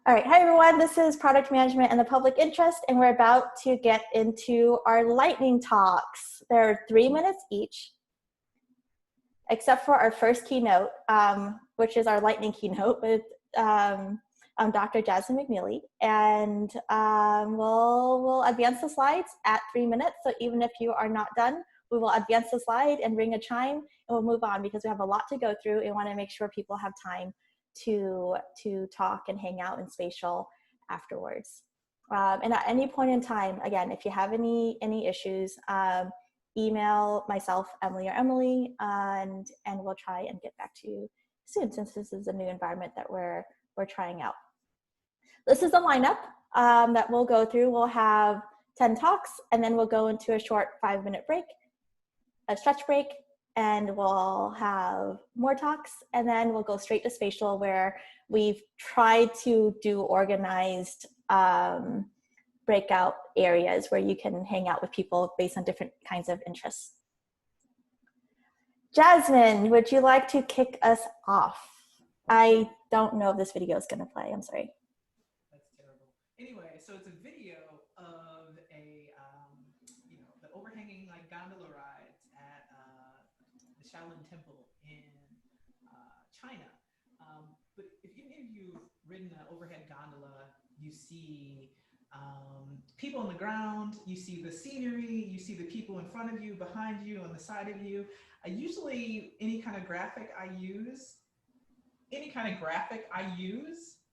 All right, hi everyone, this is Product Management and the Public Interest, and we're about to get into our lightning talks. They're 3 minutes each, except for our first keynote, which is our lightning keynote with Dr. Jasmine McNealy, and we'll advance the slides at 3 minutes, so even if you are not done, we will advance the slide and ring a chime, and we'll move on because we have a lot to go through and want to make sure people have time to talk and hang out in spatial afterwards. And at any point in time, again, if you have any issues, email myself, Emily, or Emily, and we'll try and get back to you soon, since this is a new environment that we're trying out. This is the lineup that we'll go through. We'll have 10 talks, and then we'll go into a short 5-minute break, a stretch break, and we'll have more talks, and then we'll go straight to spatial, where we've tried to do organized breakout areas where you can hang out with people based on different kinds of interests. Jasmine, would you like to kick us off? I don't know if this video is going to play. I'm sorry. That's terrible. Anyway, so it's a video of a, the overhanging gondola rides at the Shaolin Temple in China. But if any of you have ridden an overhead gondola, you see people on the ground, you see the scenery, you see the people in front of you, behind you, on the side of you. Usually any kind of graphic I use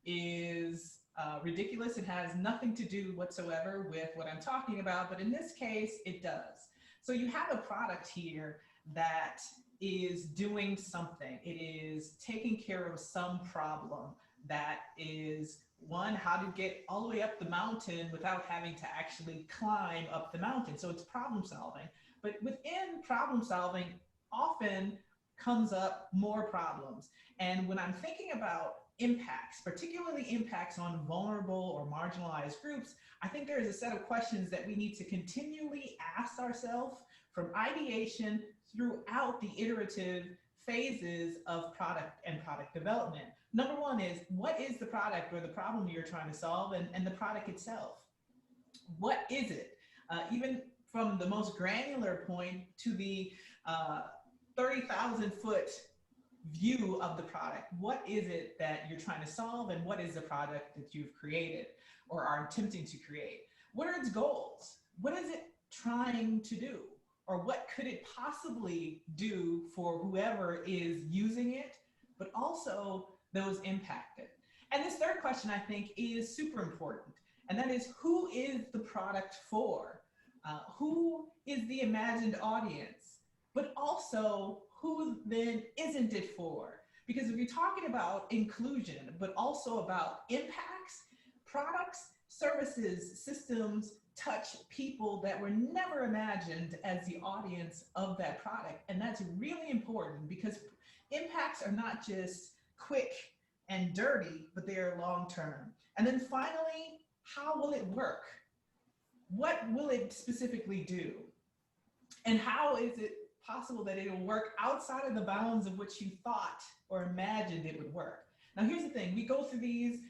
is ridiculous. It has nothing to do whatsoever with what I'm talking about, but in this case, it does. So you have a product here that is doing something. It is taking care of some problem that is, one, how to get all the way up the mountain without having to actually climb up the mountain. So it's problem solving. But within problem solving, often comes up more problems. And when I'm thinking about impacts, particularly impacts on vulnerable or marginalized groups, I think there is a set of questions that we need to continually ask ourselves from ideation throughout the iterative phases of product and product development. Number one is, what is the product or the problem you're trying to solve, and the product itself? What is it? Even from the most granular point to the 30,000-foot view of the product. What is it that you're trying to solve, and what is the product that you've created or are attempting to create? What are its goals? What is it trying to do? Or what could it possibly do for whoever is using it, but also those impacted? And this third question, I think, is super important, and that is, who is the product for? Who is the imagined audience? But also, who then isn't it for? Because if you're talking about inclusion, but also about impacts, products, services, systems touch people that were never imagined as the audience of that product. And that's really important, because impacts are not just quick and dirty, but they are long-term. And then finally, how will it work? What will it specifically do? And how is it possible that it will work outside of the bounds of which you thought or imagined it would work? Now, here's the thing. We go through these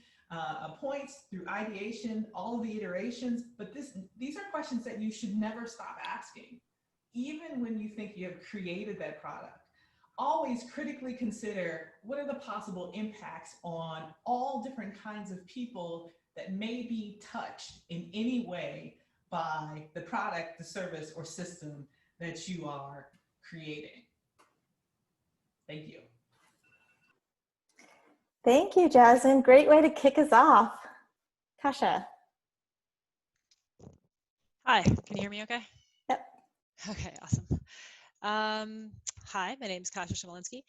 points through ideation, all of the iterations, but these are questions that you should never stop asking. Even when you think you have created that product, always critically consider, what are the possible impacts on all different kinds of people that may be touched in any way by the product, the service, or system that you are creating. Thank you. Thank you, Jasmine. Great way to kick us off. Kasia. Hi, can you hear me okay? Yep. Okay, awesome. Hi, my name is Kasia Chmielinski.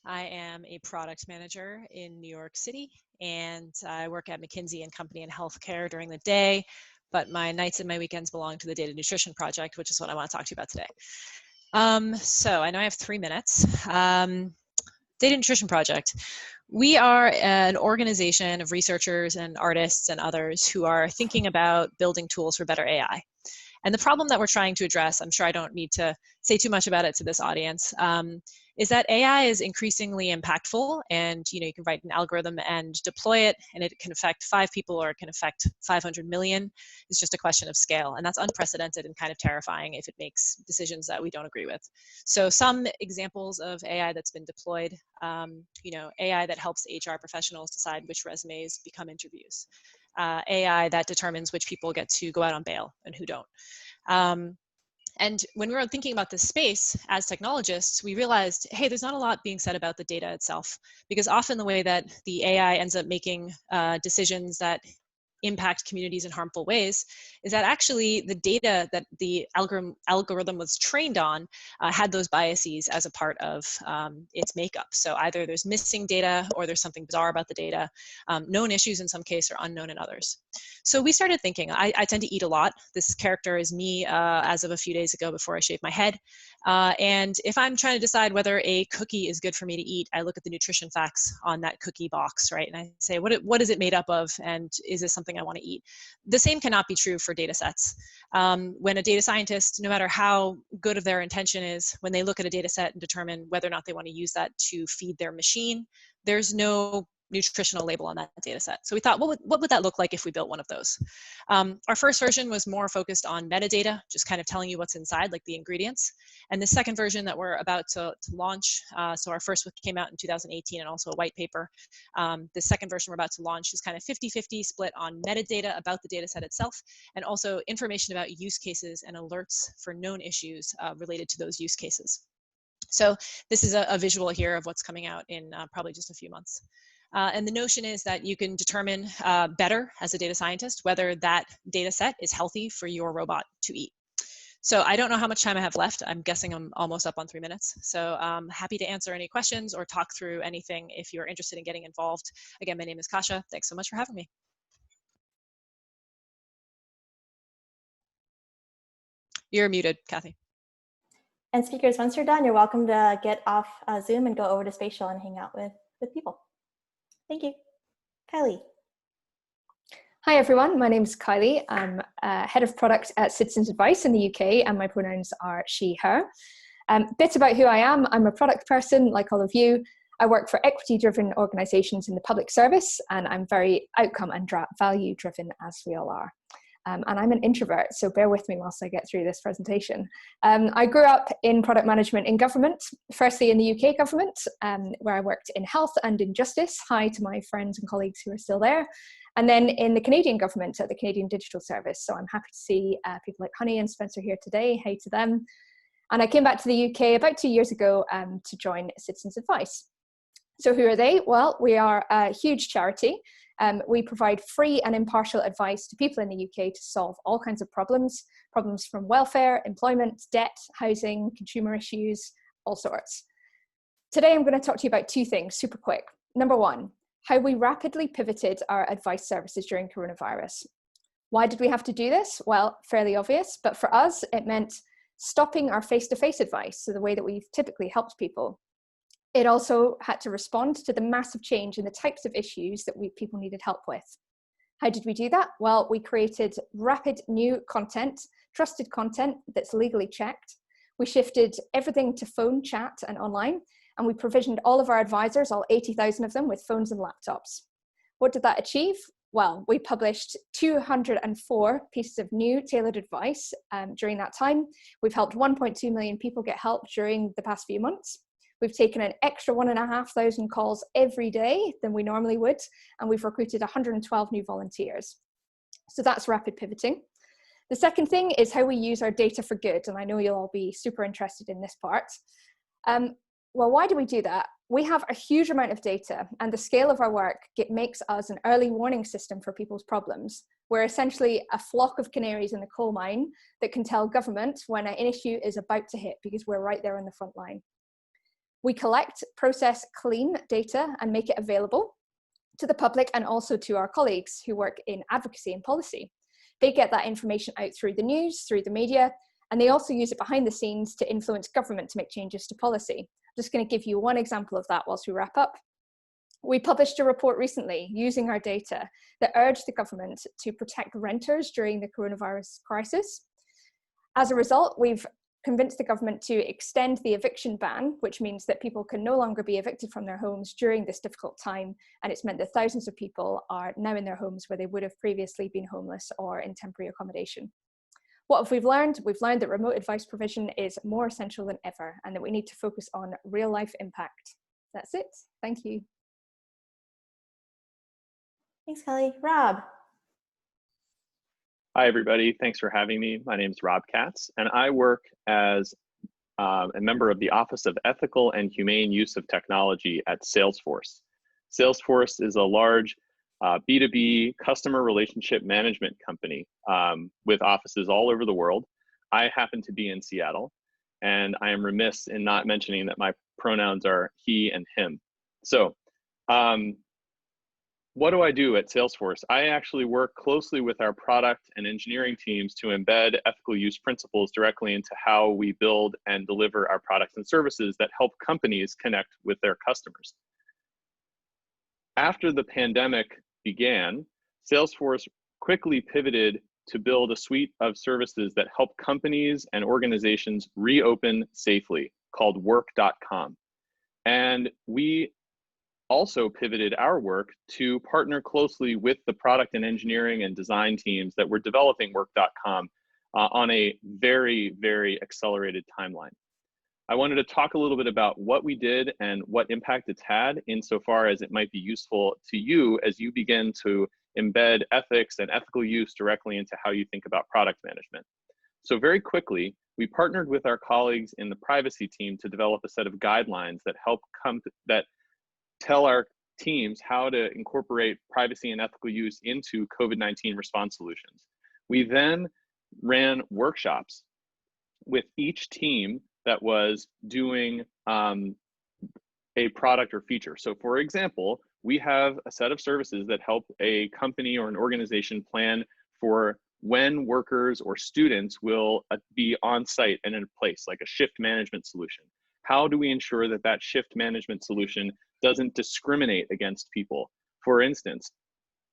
I am a product manager in New York City, and I work at McKinsey and Company in healthcare during the day, but my nights and my weekends belong to the Data Nutrition Project, which is what I want to talk to you about today. So I know I have 3 minutes. Data Nutrition Project. We are an organization of researchers and artists and others who are thinking about building tools for better AI. And the problem that we're trying to address, I'm sure I don't need to say too much about it to this audience, is that AI is increasingly impactful, and you can write an algorithm and deploy it, and it can affect 5 people or it can affect 500 million. It's just a question of scale, and that's unprecedented and kind of terrifying if it makes decisions that we don't agree with. So some examples of AI that's been deployed, AI that helps HR professionals decide which resumes become interviews, AI that determines which people get to go out on bail and who don't. And when we were thinking about this space as technologists, we realized, hey, there's not a lot being said about the data itself, because often the way that the AI ends up making decisions that impact communities in harmful ways is that actually the data that the algorithm was trained on had those biases as a part of its makeup. So either there's missing data or there's something bizarre about the data. Known issues in some case are unknown in others. So we started thinking, I tend to eat a lot. This character is me as of a few days ago before I shaved my head. And if I'm trying to decide whether a cookie is good for me to eat, I look at the nutrition facts on that cookie box, right? And I say, what is it made up of? And is this something I want to eat? The same cannot be true for data sets. When a data scientist, no matter how good of their intention is, when they look at a data set and determine whether or not they want to use that to feed their machine, there's no nutritional label on that data set. So we thought, what would that look like if we built one of those? Our first version was more focused on metadata, just kind of telling you what's inside, like the ingredients. And the second version that we're about to launch, so our first came out in 2018 and also a white paper. The second version we're about to launch is kind of 50-50 split on metadata about the data set itself, and also information about use cases and alerts for known issues related to those use cases. So this is a visual here of what's coming out in probably just a few months. And the notion is that you can determine better as a data scientist whether that data set is healthy for your robot to eat. So I don't know how much time I have left. I'm guessing I'm almost up on 3 minutes. So I'm happy to answer any questions or talk through anything if you're interested in getting involved. Again, my name is Kasia. Thanks so much for having me. You're muted, Kathy. And speakers, once you're done, you're welcome to get off Zoom and go over to Spatial and hang out with people. Thank you. Kylie. Hi, everyone. My name is Kylie. I'm head of product at Citizens Advice in the UK, and my pronouns are she, her. Bit about who I am. I'm a product person, like all of you. I work for equity-driven organizations in the public service, and I'm very outcome and value-driven, as we all are. And I'm an introvert, so bear with me whilst I get through this presentation. I grew up in product management in government, firstly in the UK government, where I worked in health and in justice. Hi to my friends and colleagues who are still there. And then in the Canadian government at the Canadian Digital Service. So I'm happy to see people like Honey and Spencer here today. Hey to them. And I came back to the UK about 2 years ago to join Citizens Advice. So who are they? Well, we are a huge charity. We provide free and impartial advice to people in the UK to solve all kinds of problems from welfare, employment, debt, housing, consumer issues, all sorts. Today, I'm going to talk to you about 2 things super quick. Number 1, how we rapidly pivoted our advice services during coronavirus. Why did we have to do this? Well, fairly obvious, but for us, it meant stopping our face-to-face advice, so the way that we've typically helped people. It also had to respond to the massive change in the types of issues that people needed help with. How did we do that? Well, we created rapid new content, trusted content that's legally checked. We shifted everything to phone, chat, and online, and we provisioned all of our advisors, all 80,000 of them, with phones and laptops. What did that achieve? Well, we published 204 pieces of new tailored advice during that time. We've helped 1.2 million people get help during the past few months. We've taken an extra 1,500 calls every day than we normally would, and we've recruited 112 new volunteers. So that's rapid pivoting. The second thing is how we use our data for good, and I know you'll all be super interested in this part. Well, why do we do that? We have a huge amount of data, and the scale of our work makes us an early warning system for people's problems. We're essentially a flock of canaries in the coal mine that can tell government when an issue is about to hit, because we're right there on the front line. We collect, process, clean data and make it available to the public and also to our colleagues who work in advocacy and policy. They get that information out through the news, through the media, and they also use it behind the scenes to influence government to make changes to policy. I'm just going to give you one example of that whilst we wrap up. We published a report recently using our data that urged the government to protect renters during the coronavirus crisis. As a result, we've convinced the government to extend the eviction ban, which means that people can no longer be evicted from their homes during this difficult time. And it's meant that thousands of people are now in their homes where they would have previously been homeless or in temporary accommodation. What have we learned? We've learned that remote advice provision is more essential than ever and that we need to focus on real life impact. That's it. Thank you. Thanks, Kelly. Rob. Hi, everybody. Thanks for having me. My name is Rob Katz, and I work as a member of the Office of Ethical and Humane Use of Technology at Salesforce. Salesforce is a large B2B customer relationship management company with offices all over the world. I happen to be in Seattle, and I am remiss in not mentioning that my pronouns are he and him. So what do I do at Salesforce? I actually work closely with our product and engineering teams to embed ethical use principles directly into how we build and deliver our products and services that help companies connect with their customers. After the pandemic began, Salesforce quickly pivoted to build a suite of services that help companies and organizations reopen safely, called work.com. And we also pivoted our work to partner closely with the product and engineering and design teams that were developing work.com on a very, very accelerated timeline. I wanted to talk a little bit about what we did and what impact it's had insofar as it might be useful to you as you begin to embed ethics and ethical use directly into how you think about product management. So very quickly, we partnered with our colleagues in the privacy team to develop a set of guidelines that tell our teams how to incorporate privacy and ethical use into COVID-19 response solutions. We then ran workshops with each team that was doing a product or feature. So for example, we have a set of services that help a company or an organization plan for when workers or students will be on site and in a place, like a shift management solution. How do we ensure that that shift management solution doesn't discriminate against people? For instance,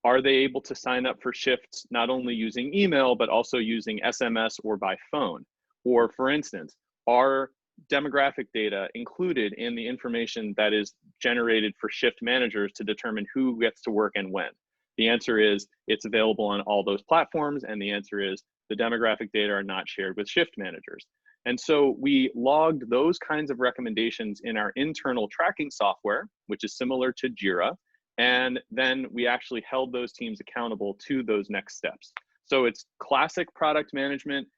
are they able to sign up for shifts not only using email, but also using SMS or by phone? Or for instance, are demographic data included in the information that is generated for shift managers to determine who gets to work and when? The answer is it's available on all those platforms, and the answer is the demographic data are not shared with shift managers. And so we logged those kinds of recommendations in our internal tracking software, which is similar to Jira, and then we actually held those teams accountable to those next steps. So it's classic product management.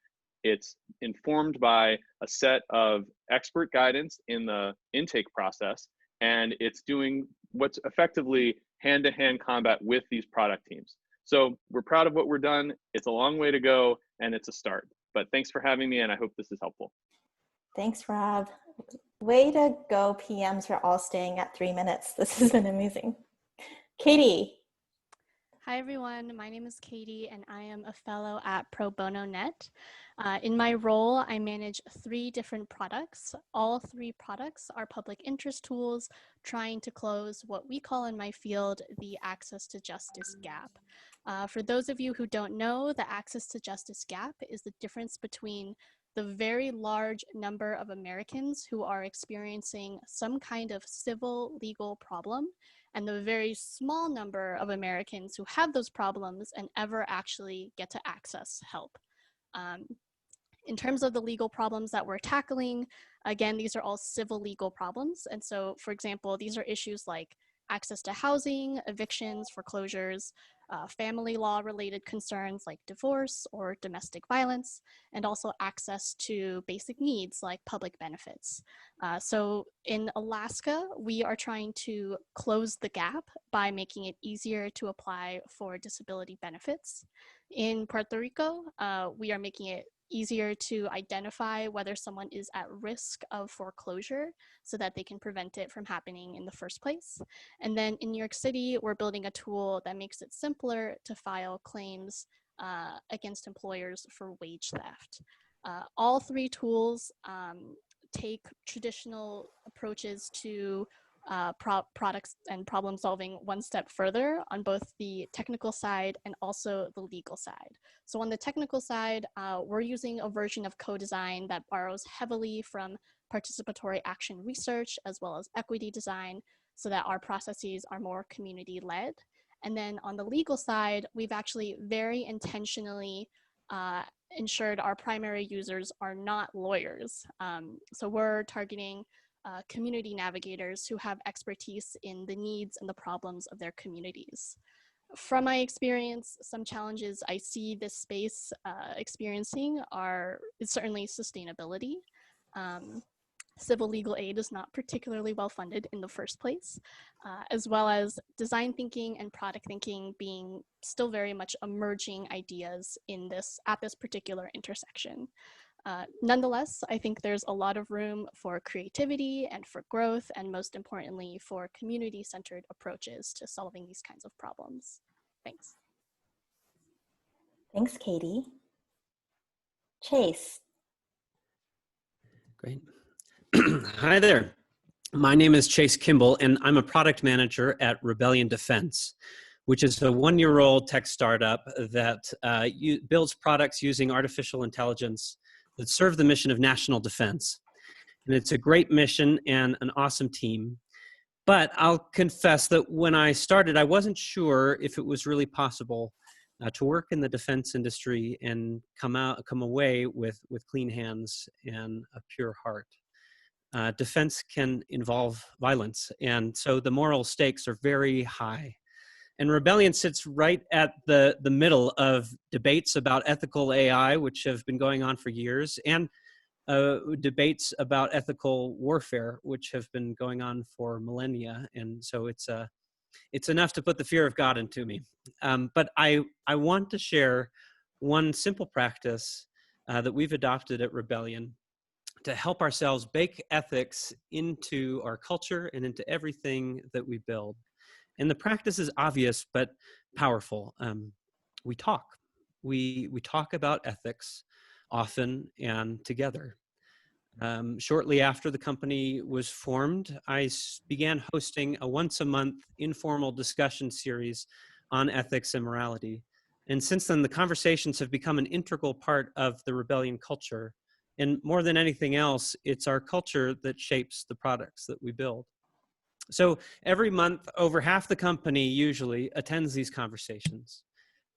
It's informed by a set of expert guidance in the intake process, and it's doing what's effectively hand-to-hand combat with these product teams. So we're proud of what we're done. It's a long way to go, and it's a start. But thanks for having me, and I hope this is helpful. Thanks, Rob. Way to go, PMs, for all staying at 3 minutes. This has been amazing. Katie. Hi, everyone. My name is Katie, and I am a fellow at Pro Bono Net. In my role, I manage 3 different products. All 3 products are public interest tools trying to close what we call in my field the access to justice gap. For those of you who don't know, the access to justice gap is the difference between the very large number of Americans who are experiencing some kind of civil legal problem and the very small number of Americans who have those problems and ever actually get to access help. In terms of the legal problems that we're tackling, again, these are all civil legal problems. And so, for example, these are issues like access to housing, evictions, foreclosures, family law related concerns like divorce or domestic violence, and also access to basic needs like public benefits. So in Alaska, we are trying to close the gap by making it easier to apply for disability benefits. In Puerto Rico, we are making it easier to identify whether someone is at risk of foreclosure so that they can prevent it from happening in the first place. And then in New York City, we're building a tool that makes it simpler to file claims against employers for wage theft. All 3 tools take traditional approaches to products and problem solving one step further on both the technical side and also the legal side. So on the technical side, we're using a version of co-design that borrows heavily from participatory action research as well as equity design so that our processes are more community-led. And then on the legal side, we've actually very intentionally ensured our primary users are not lawyers. So we're targeting community navigators who have expertise in the needs and the problems of their communities. From my experience, some challenges I see this space experiencing is certainly sustainability. Civil legal aid is not particularly well funded in the first place, as well as design thinking and product thinking being still very much emerging ideas at this particular intersection. Nonetheless, I think there's a lot of room for creativity and for growth, and most importantly, for community-centered approaches to solving these kinds of problems. Thanks. Thanks, Katie. Chase. Great. Hi there. My name is Chase Kimball, and I'm a product manager at Rebellion Defense, which is a one-year-old tech startup that builds products using artificial intelligence that serve the mission of national defense. And it's a great mission and an awesome team. But I'll confess that when I started, I wasn't sure if it was really possible to work in the defense industry and come away with clean hands and a pure heart. Defense can involve violence, and so the moral stakes are very high. And Rebellion sits right at the middle of debates about ethical AI, which have been going on for years, and debates about ethical warfare, which have been going on for millennia. And so it's enough to put the fear of God into me. But I want to share one simple practice that we've adopted at Rebellion to help ourselves bake ethics into our culture and into everything that we build. And the practice is obvious, but powerful. We talk. We talk about ethics often and together. Shortly after the company was formed, I began hosting a once-a-month informal discussion series on ethics and morality. And since then, the conversations have become an integral part of the Rebellion culture. And more than anything else, it's our culture that shapes the products that we build. So every month, over half the company usually attends these conversations.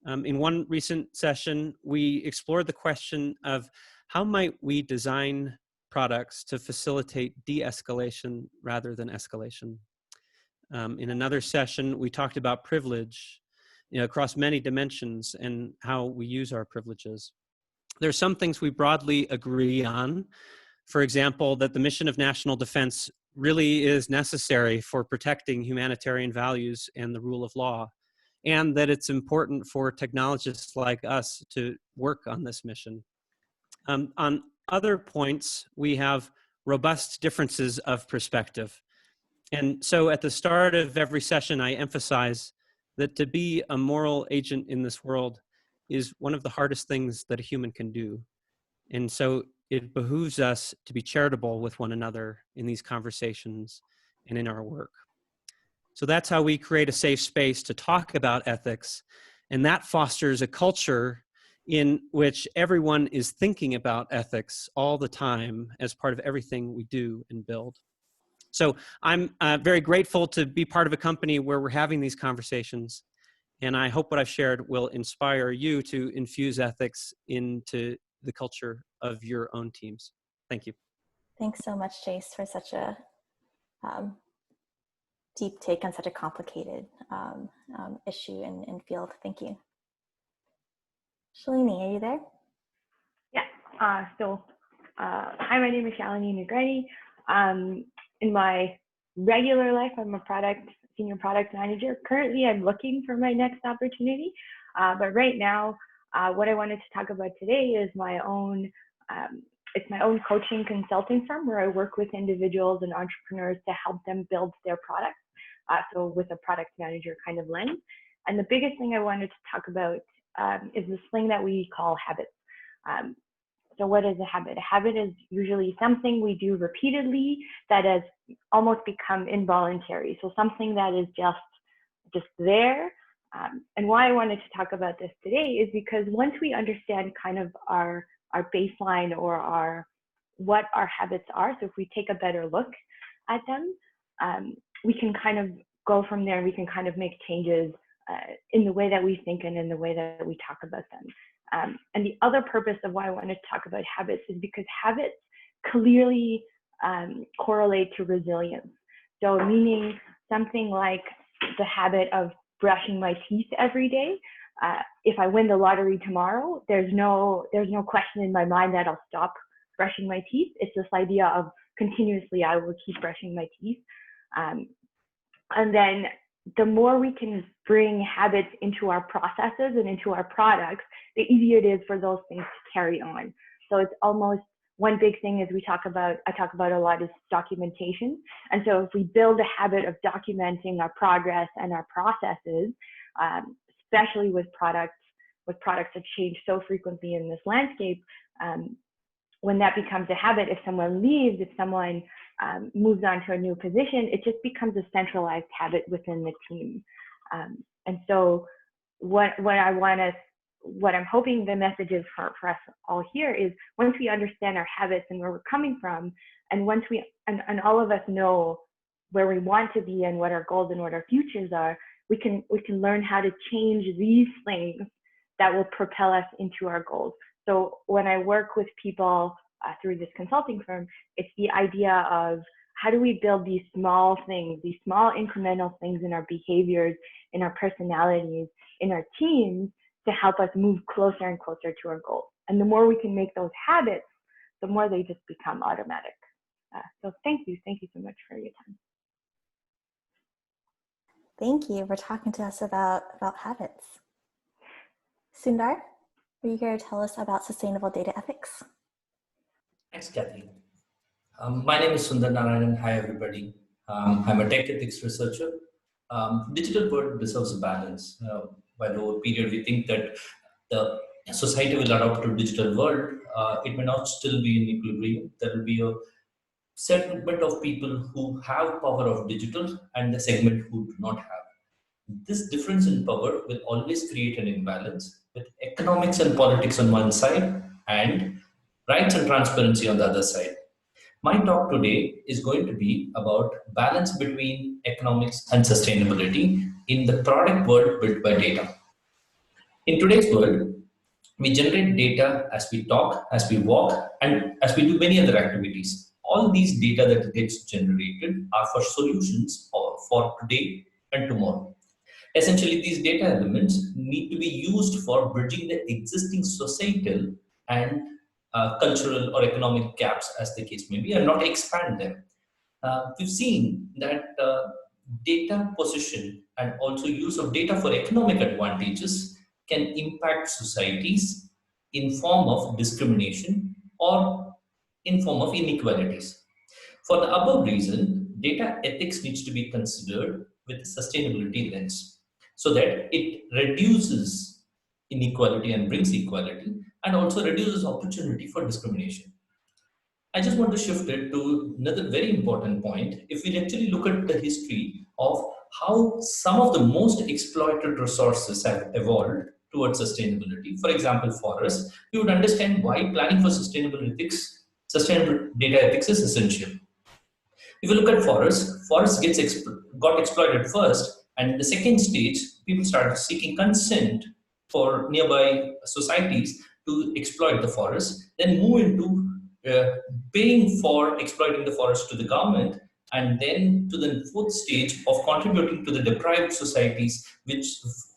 In one recent session, we explored the question of how might we design products to facilitate de-escalation rather than escalation. In another session, we talked about privilege across many dimensions and how we use our privileges. There's some things we broadly agree on. For example, that the mission of national defense really is necessary for protecting humanitarian values and the rule of law, and that it's important for technologists like us to work on this mission. On other points, we have robust differences of perspective. And so at the start of every session, I emphasize that to be a moral agent in this world is one of the hardest things that a human can do. And so it behooves us to be charitable with one another in these conversations and in our work. So that's how we create a safe space to talk about ethics. And that fosters a culture in which everyone is thinking about ethics all the time as part of everything we do and build. So I'm very grateful to be part of a company where we're having these conversations. And I hope what I've shared will inspire you to infuse ethics into the culture of your own teams. Thank you. Thanks so much, Chase, for such a deep take on such a complicated issue and field. Thank you. Shalini, are you there? Yeah. Hi, my name is Shalini Nagrani. In my regular life, I'm a senior product manager. Currently, I'm looking for my next opportunity. But right now, what I wanted to talk about today is my own coaching consulting firm where I work with individuals and entrepreneurs to help them build their products. So with a product manager kind of lens. And the biggest thing I wanted to talk about is this thing that we call habits. So what is a habit? A habit is usually something we do repeatedly that has almost become involuntary. So something that is just there. And why I wanted to talk about this today is because once we understand kind of our baseline or what our habits are, so if we take a better look at them, we can kind of go from there. We can kind of make changes in the way that we think and in the way that we talk about them. And the other purpose of why I wanted to talk about habits is because habits clearly correlate to resilience. So meaning something like the habit of brushing my teeth every day. If I win the lottery tomorrow, there's no question in my mind that I'll stop brushing my teeth. It's this idea of continuously I will keep brushing my teeth. And then the more we can bring habits into our processes and into our products, the easier it is for those things to carry on. So it's almost one big thing is I talk about a lot is documentation. And so if we build a habit of documenting our progress and our processes, especially with products that change so frequently in this landscape, when that becomes a habit, if someone leaves, if someone moves on to a new position, it just becomes a centralized habit within the team. And so what I'm hoping the message is for us all here is once we understand our habits and where we're coming from, and once and all of us know where we want to be and what our goals and what our futures are, we can learn how to change these things that will propel us into our goals. So when I work with people through this consulting firm, it's the idea of how do we build these small things, these small incremental things in our behaviors, in our personalities, in our teams to help us move closer and closer to our goals. And the more we can make those habits, the more they just become automatic. So thank you so much for your time. Thank you for talking to us about habits. Sundar, are you here to tell us about sustainable data ethics? Thanks, Kathy. My name is Sundar Narayanan. Hi, everybody. I'm a tech ethics researcher. Digital world deserves a balance. By the whole period, we think that the society will adopt to digital world. It may not still be in equilibrium. There will be a segment of people who have power of digital and the segment who do not have. This difference in power will always create an imbalance with economics and politics on one side and rights and transparency on the other side. My talk today is going to be about balance between economics and sustainability in the product world built by data. In today's world, we generate data as we talk, as we walk, and as we do many other activities. All these data that gets generated are for solutions for today and tomorrow. Essentially, these data elements need to be used for bridging the existing societal and cultural or economic gaps, as the case may be, and not expand them. We've seen that data position and also use of data for economic advantages can impact societies in form of discrimination or in form of inequalities. For the above reason, data ethics needs to be considered with a sustainability lens so that it reduces inequality and brings equality and also reduces opportunity for discrimination. I just want to shift it to another very important point. If we actually look at the history of how some of the most exploited resources have evolved towards sustainability, for example, forests, you would understand why planning for sustainable data ethics is essential. If you look at forests got exploited first, and in the second stage, people started seeking consent for nearby societies to exploit the forest, then move into paying for exploiting the forest to the government, and then to the fourth stage of contributing to the deprived societies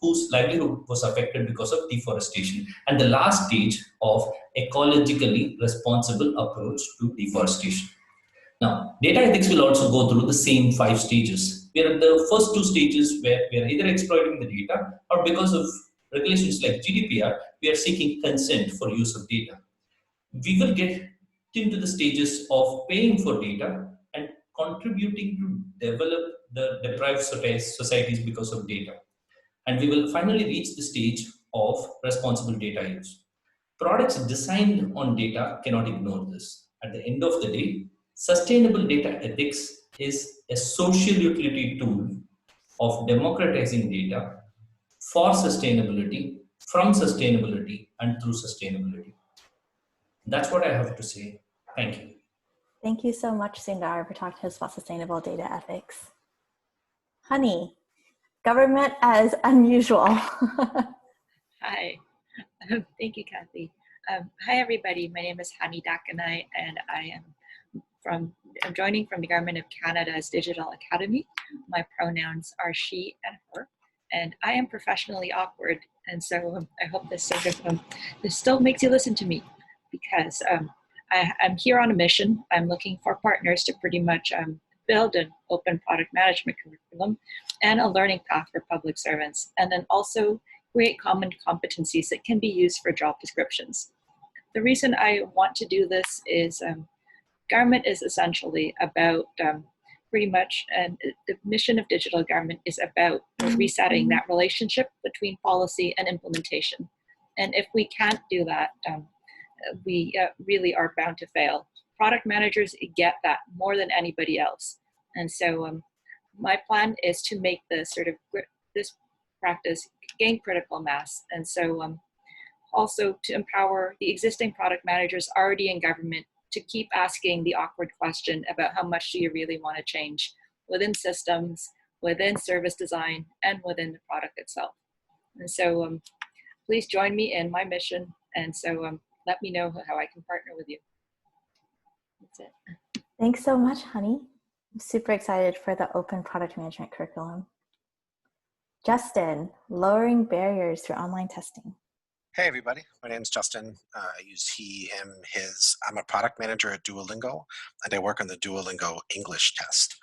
whose livelihood was affected because of deforestation, and the last stage of ecologically responsible approach to deforestation. Now, data ethics will also go through the same 5 stages. We are at the first 2 stages where we are either exploiting the data or because of regulations like GDPR, we are seeking consent for use of data. We will get into the stages of paying for data and contributing to develop the deprived societies because of data. And we will finally reach the stage of responsible data use. Products designed on data cannot ignore this. At the end of the day, sustainable data ethics is a social utility tool of democratizing data for sustainability, from sustainability, and through sustainability. That's what I have to say. Thank you. Thank you so much, Sundar, for talking to us about sustainable data ethics. Honey, government as unusual. Hi, thank you, Kathy. Hi, everybody. My name is Hani Dacanay, and I'm joining from the Government of Canada's Digital Academy. My pronouns are she and her, and I am professionally awkward. And so I hope this this still makes you listen to me, because I'm here on a mission. I'm looking for partners to pretty much build an open product management curriculum and a learning path for public servants, and then also create common competencies that can be used for job descriptions. The reason I want to do this is government is essentially about pretty much, and the mission of digital government is about resetting that relationship between policy and implementation. And if we can't do that, we really are bound to fail. Product managers get that more than anybody else. And so my plan is to make this practice gain critical mass. And so also to empower the existing product managers already in government to keep asking the awkward question about how much do you really want to change within systems, within service design, and within the product itself. And so please join me in my mission. And so let me know how I can partner with you. That's it. Thanks so much, honey. I'm super excited for the open product management curriculum. Justin, lowering barriers through online testing. Hey everybody, my name is Justin. I use he, him, his. I'm a product manager at Duolingo, and I work on the Duolingo English test.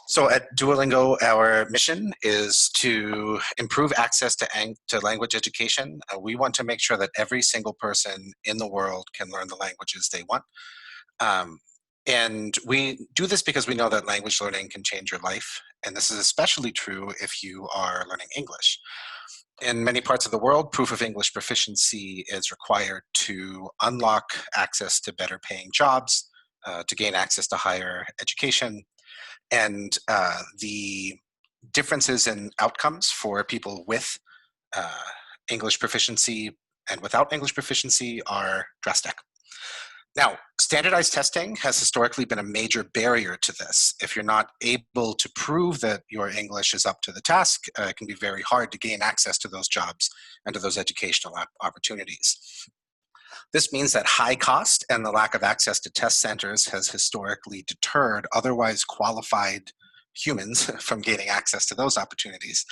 So at Duolingo, our mission is to improve access to language education. We want to make sure that every single person in the world can learn the languages they want. And we do this because we know that language learning can change your life. And this is especially true if you are learning English. In many parts of the world, proof of English proficiency is required to unlock access to better paying jobs, to gain access to higher education. And the differences in outcomes for people with English proficiency and without English proficiency are drastic. Now, standardized testing has historically been a major barrier to this. If you're not able to prove that your English is up to the task, it can be very hard to gain access to those jobs and to those educational opportunities. This means that high cost and the lack of access to test centers has historically deterred otherwise qualified humans from gaining access to those opportunities.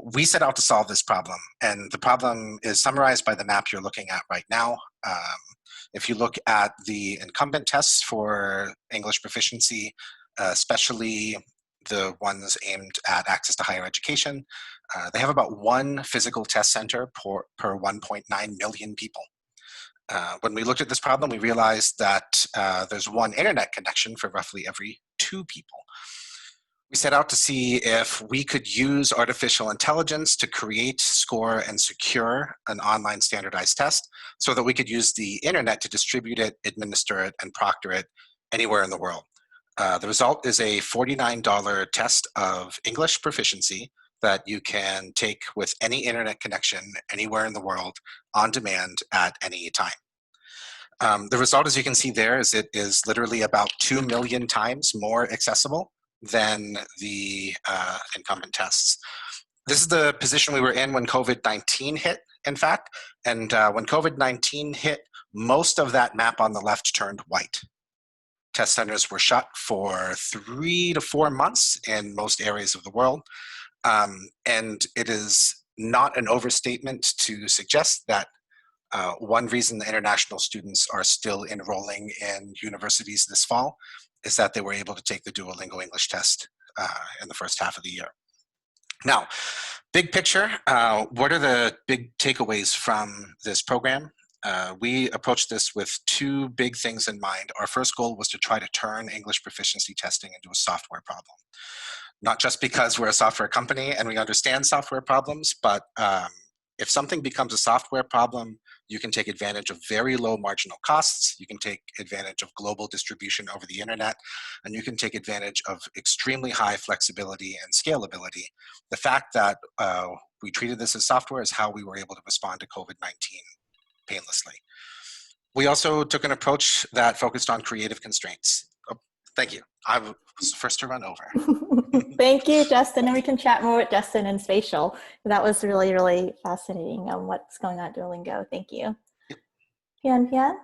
We set out to solve this problem, and the problem is summarized by the map you're looking at right now. If you look at the incumbent tests for English proficiency, especially the ones aimed at access to higher education, they have about one physical test center per 1.9 million people. When we looked at this problem, we realized that there's one internet connection for roughly every 2 people. We set out to see if we could use artificial intelligence to create, score, and secure an online standardized test so that we could use the internet to distribute it, administer it, and proctor it anywhere in the world. The result is a $49 test of English proficiency that you can take with any internet connection anywhere in the world on demand at any time. The result, as you can see there, is it is literally about 2 million times more accessible than the incumbent tests. This is the position we were in when COVID-19 hit, in fact. And when COVID-19 hit, most of that map on the left turned white. Test centers were shut for 3 to 4 months in most areas of the world. And it is not an overstatement to suggest that one reason the international students are still enrolling in universities this fall is that they were able to take the Duolingo English test in the first half of the year. Now, big picture, what are the big takeaways from this program? We approached this with 2 big things in mind. Our first goal was to try to turn English proficiency testing into a software problem. Not just because we're a software company and we understand software problems, but if something becomes a software problem, You can take advantage of very low marginal costs. You can take advantage of global distribution over the internet, and you can take advantage of extremely high flexibility and scalability. The fact that we treated this as software is how we were able to respond to COVID-19 painlessly. We also took an approach that focused on creative constraints. Oh, thank you. I was the first to run over. Thank you, Justin. And we can chat more with Justin in spatial. That was really, really fascinating on what's going on at Duolingo. Thank you. Pianpian,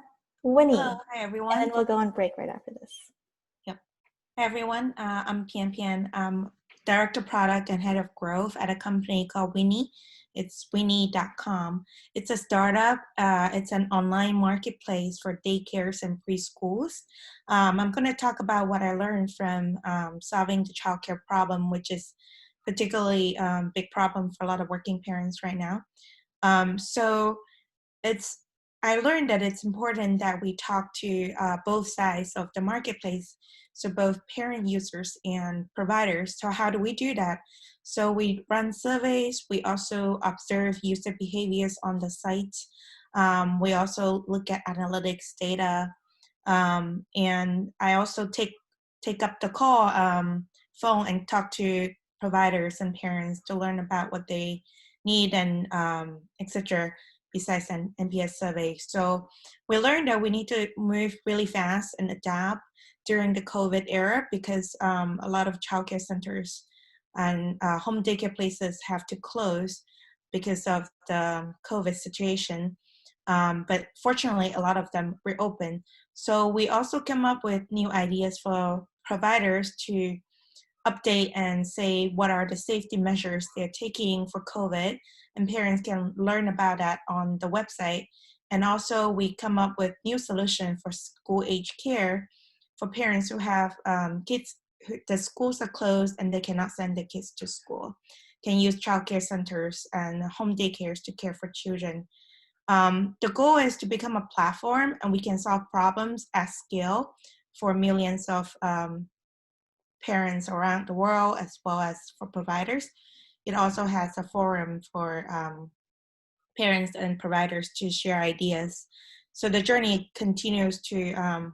Winnie. Hi, everyone. And then we'll go on break right after this. Yep. Hi, everyone. I'm Pianpian. I'm Director of Product and Head of Growth at a company called Winnie. It's Winnie.com. It's a startup. It's an online marketplace for daycares and preschools. I'm going to talk about what I learned from solving the childcare problem, which is particularly big problem for a lot of working parents right now. I learned that it's important that we talk to both sides of the marketplace, so both parent users and providers. So how do we do that? So we run surveys. We also observe user behaviors on the site. We also look at analytics data. And I also take up the phone and talk to providers and parents to learn about what they need and etc. besides an NPS survey. So we learned that we need to move really fast and adapt during the COVID era because a lot of childcare centers and home daycare places have to close because of the COVID situation. But fortunately, a lot of them reopened. So we also came up with new ideas for providers to update and say what are the safety measures they're taking for COVID, and parents can learn about that on the website. And also we come up with new solution for school age care for parents who have kids, the schools are closed and they cannot send their kids to school, can use childcare centers and home daycares to care for children. The goal is to become a platform and we can solve problems at scale for millions of parents around the world as well as for providers. It also has a forum for parents and providers to share ideas. So the journey continues to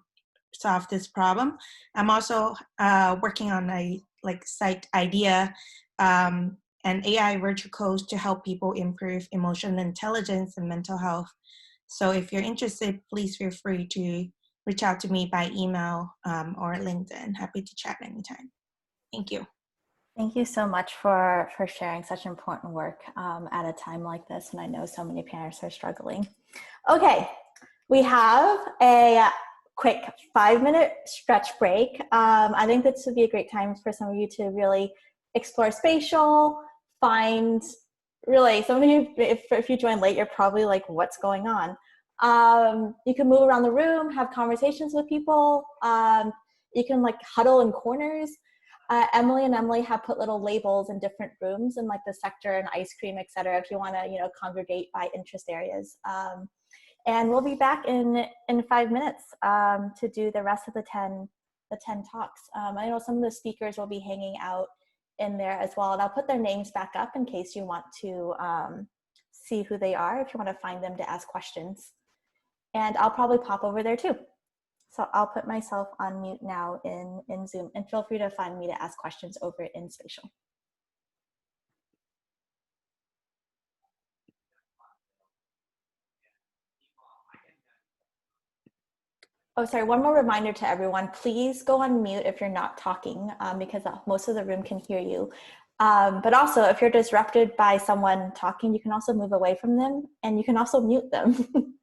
solve this problem. I'm also working on a site idea and AI virtual coach to help people improve emotional intelligence and mental health. So if you're interested, please feel free to reach out to me by email or LinkedIn. Happy to chat anytime. Thank you. Thank you so much for sharing such important work at a time like this, and I know so many parents are struggling. Okay, we have a quick 5-minute stretch break. I think this would be a great time for some of you to really explore spatial, find really, some of you, if you join late, you're probably like, what's going on? You can move around the room, have conversations with people. You can huddle in corners. Emily and Emily have put little labels in different rooms in the sector and ice cream, etc. if you want to, congregate by interest areas. And we'll be back in 5 minutes to do the rest of the 10 talks. I know some of the speakers will be hanging out in there as well, and I'll put their names back up in case you want to see who they are, if you want to find them to ask questions. And I'll probably pop over there too. So I'll put myself on mute now in Zoom, and feel free to find me to ask questions over in Spatial. Oh, sorry, one more reminder to everyone, please go on mute if you're not talking because most of the room can hear you. But also, if you're disrupted by someone talking, you can also move away from them and you can also mute them.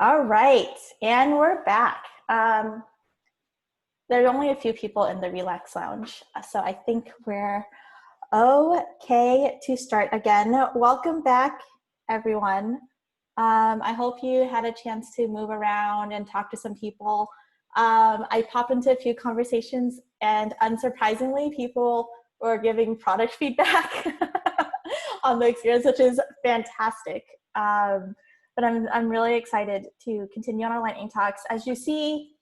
All right, and we're back. There are only a few people in the Relax Lounge, so I think we're okay to start again. Welcome back, everyone. I hope you had a chance to move around and talk to some people. I popped into a few conversations, and unsurprisingly, people were giving product feedback on the experience, which is fantastic. But I'm really excited to continue on our lightning talks. As you see,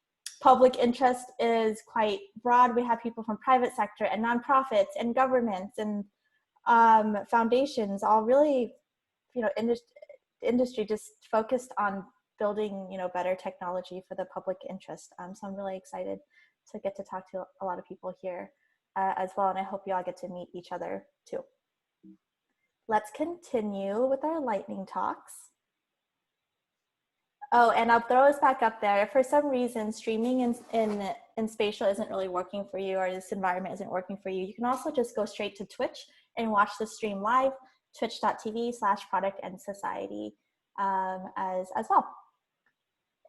public interest is quite broad. We have people from private sector and nonprofits and governments and foundations, all really, industry just focused on building, better technology for the public interest. So I'm really excited to get to talk to a lot of people here as well. And I hope you all get to meet each other too. Let's continue with our lightning talks. Oh, and I'll throw us back up there. If for some reason streaming in spatial isn't really working for you, or this environment isn't working for you, you can also just go straight to Twitch and watch the stream live, twitch.tv/product and society as well.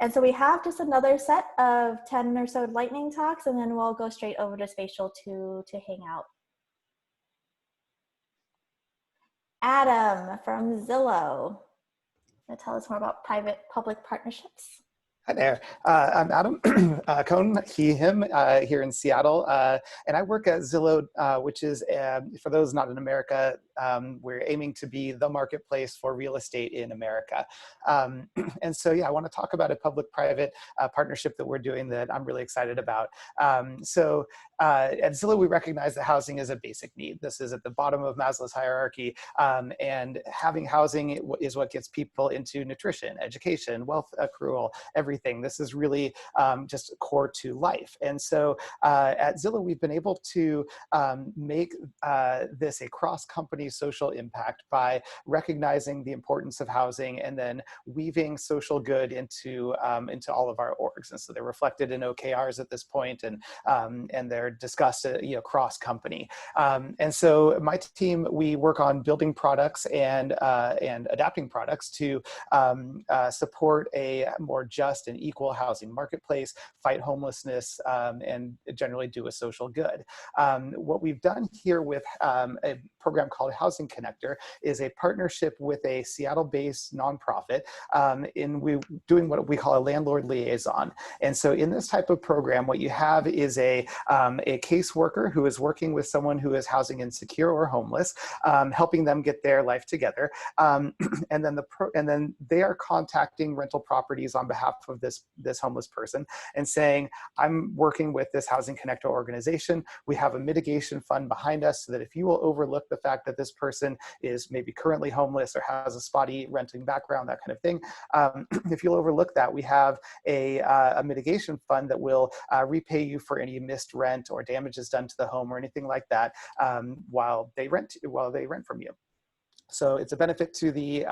And so we have just another set of 10 or so lightning talks, and then we'll go straight over to spatial to hang out. Adam from Zillow. Tell us more about private-public partnerships. Hi there. I'm Adam Cohn, he, him, here in Seattle. And I work at Zillow, which is, for those not in America, we're aiming to be the marketplace for real estate in America. And so, yeah, I want to talk about a public-private partnership that we're doing that I'm really excited about. So at Zillow, we recognize that housing is a basic need. This is at the bottom of Maslow's hierarchy. And having housing is what gets people into nutrition, education, wealth accrual, everything. This is really just core to life. And so at Zillow, we've been able to make this a cross-company social impact by recognizing the importance of housing and then weaving social good into all of our orgs. And so they're reflected in OKRs at this point, and they're discussed cross-company. And so my team, we work on building products and adapting products to support a more just and equal housing marketplace, fight homelessness, and generally do a social good. What we've done here with a program called Housing Connector is a partnership with a Seattle-based nonprofit we're doing what we call a landlord liaison. And so in this type of program, what you have is a caseworker who is working with someone who is housing insecure or homeless, helping them get their life together. And then they are contacting rental properties on behalf of this homeless person and saying, I'm working with this Housing Connector organization. We have a mitigation fund behind us so that if you will overlook the fact that this person is maybe currently homeless or has a spotty renting background, that kind of thing, if you'll overlook that, we have a mitigation fund that will repay you for any missed rent or damages done to the home or anything like that while they rent from you. So it's a benefit to the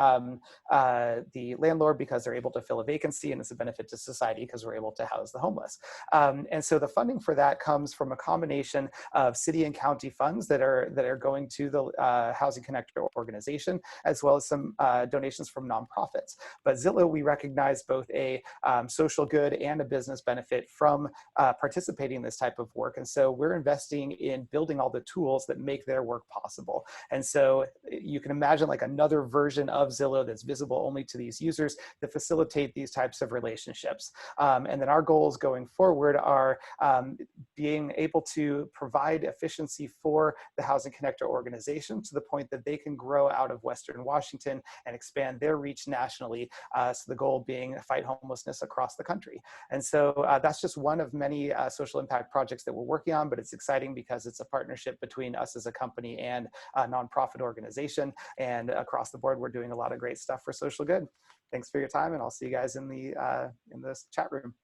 landlord because they're able to fill a vacancy, and it's a benefit to society because we're able to house the homeless. And so the funding for that comes from a combination of city and county funds that are going to the Housing Connector organization, as well as some donations from nonprofits. But Zillow, we recognize both a social good and a business benefit from participating in this type of work. And so we're investing in building all the tools that make their work possible. And so you can imagine like another version of Zillow that's visible only to these users that facilitate these types of relationships. And then our goals going forward are being able to provide efficiency for the Housing Connector organization to the point that they can grow out of Western Washington and expand their reach nationally. So the goal being fight homelessness across the country. And so that's just one of many social impact projects that we're working on, but it's exciting because it's a partnership between us as a company and a nonprofit organization. And across the board, we're doing a lot of great stuff for social good. Thanks for your time, and I'll see you guys in this chat room.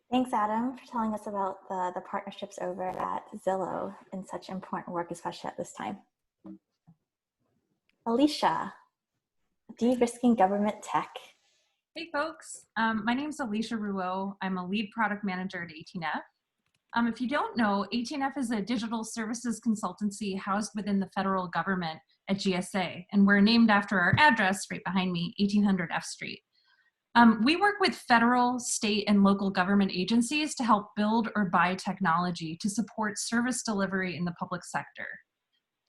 Thanks, Adam, for telling us about the partnerships over at Zillow in such important work, especially at this time. Alicia, de-risking government tech. Hey folks, my name is Alicia Rouault. I'm a lead product manager at 18F. If you don't know, 18F is a digital services consultancy housed within the federal government at GSA, and we're named after our address right behind me, 1800 F Street. We work with federal, state, and local government agencies to help build or buy technology to support service delivery in the public sector.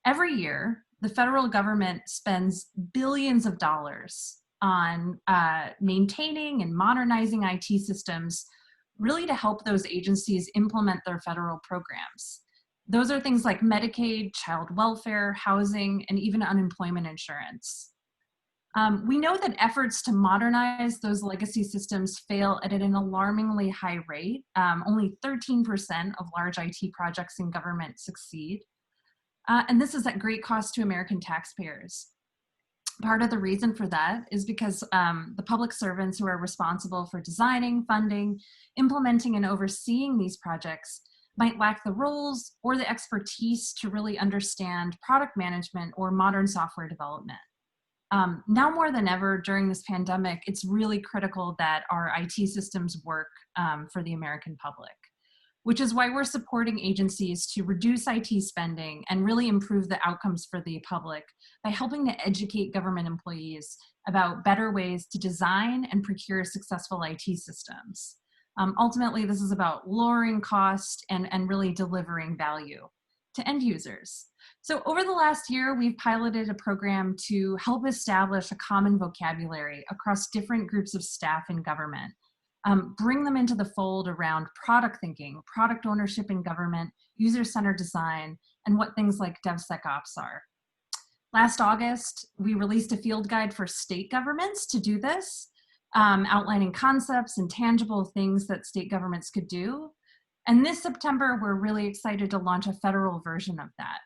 Every year, the federal government spends billions of dollars on maintaining and modernizing IT systems, really to help those agencies implement their federal programs. Those are things like Medicaid, child welfare, housing, and even unemployment insurance. We know that efforts to modernize those legacy systems fail at an alarmingly high rate. Only 13% of large IT projects in government succeed. And this is at great cost to American taxpayers. Part of the reason for that is because the public servants who are responsible for designing, funding, implementing, and overseeing these projects might lack the roles or the expertise to really understand product management or modern software development. Now more than ever during this pandemic, it's really critical that our IT systems work for the American public, which is why we're supporting agencies to reduce IT spending and really improve the outcomes for the public by helping to educate government employees about better ways to design and procure successful IT systems. Ultimately, this is about lowering cost and really delivering value to end users. So over the last year, we've piloted a program to help establish a common vocabulary across different groups of staff in government. Bring them into the fold around product thinking, product ownership in government, user-centered design, and what things like DevSecOps are. Last August, we released a field guide for state governments to do this, outlining concepts and tangible things that state governments could do. And this September, we're really excited to launch a federal version of that.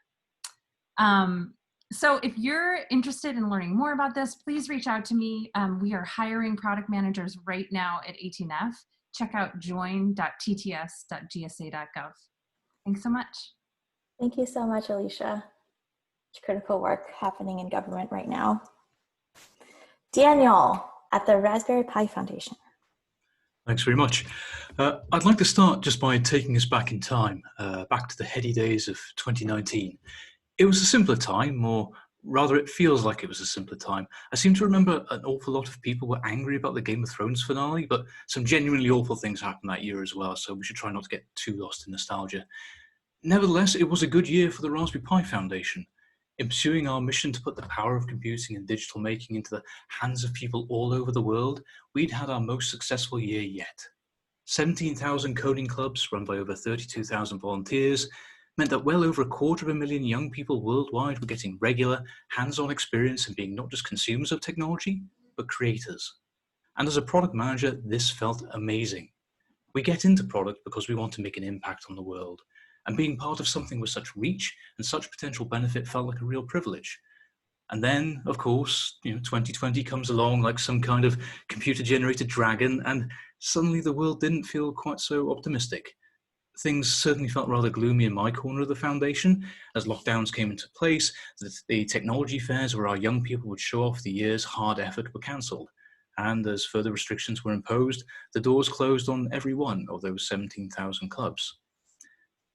So if you're interested in learning more about this, please reach out to me. We are hiring product managers right now at 18F. Check out join.tts.gsa.gov. Thanks so much. Thank you so much, Alicia. It's critical work happening in government right now. Daniel at the Raspberry Pi Foundation. Thanks very much. I'd like to start just by taking us back in time, back to the heady days of 2019. It was a simpler time, or rather it feels like it was a simpler time. I seem to remember an awful lot of people were angry about the Game of Thrones finale, but some genuinely awful things happened that year as well, so we should try not to get too lost in nostalgia. Nevertheless, it was a good year for the Raspberry Pi Foundation. In pursuing our mission to put the power of computing and digital making into the hands of people all over the world, we'd had our most successful year yet. 17,000 coding clubs run by over 32,000 volunteers meant that well over 250,000 young people worldwide were getting regular, hands-on experience in being not just consumers of technology, but creators. And as a product manager, this felt amazing. We get into product because we want to make an impact on the world. And being part of something with such reach and such potential benefit felt like a real privilege. And then, of course, 2020 comes along like some kind of computer-generated dragon, and suddenly the world didn't feel quite so optimistic. Things certainly felt rather gloomy in my corner of the foundation as lockdowns came into place. The technology fairs where our young people would show off the year's hard effort were cancelled. And as further restrictions were imposed, the doors closed on every one of those 17,000 clubs.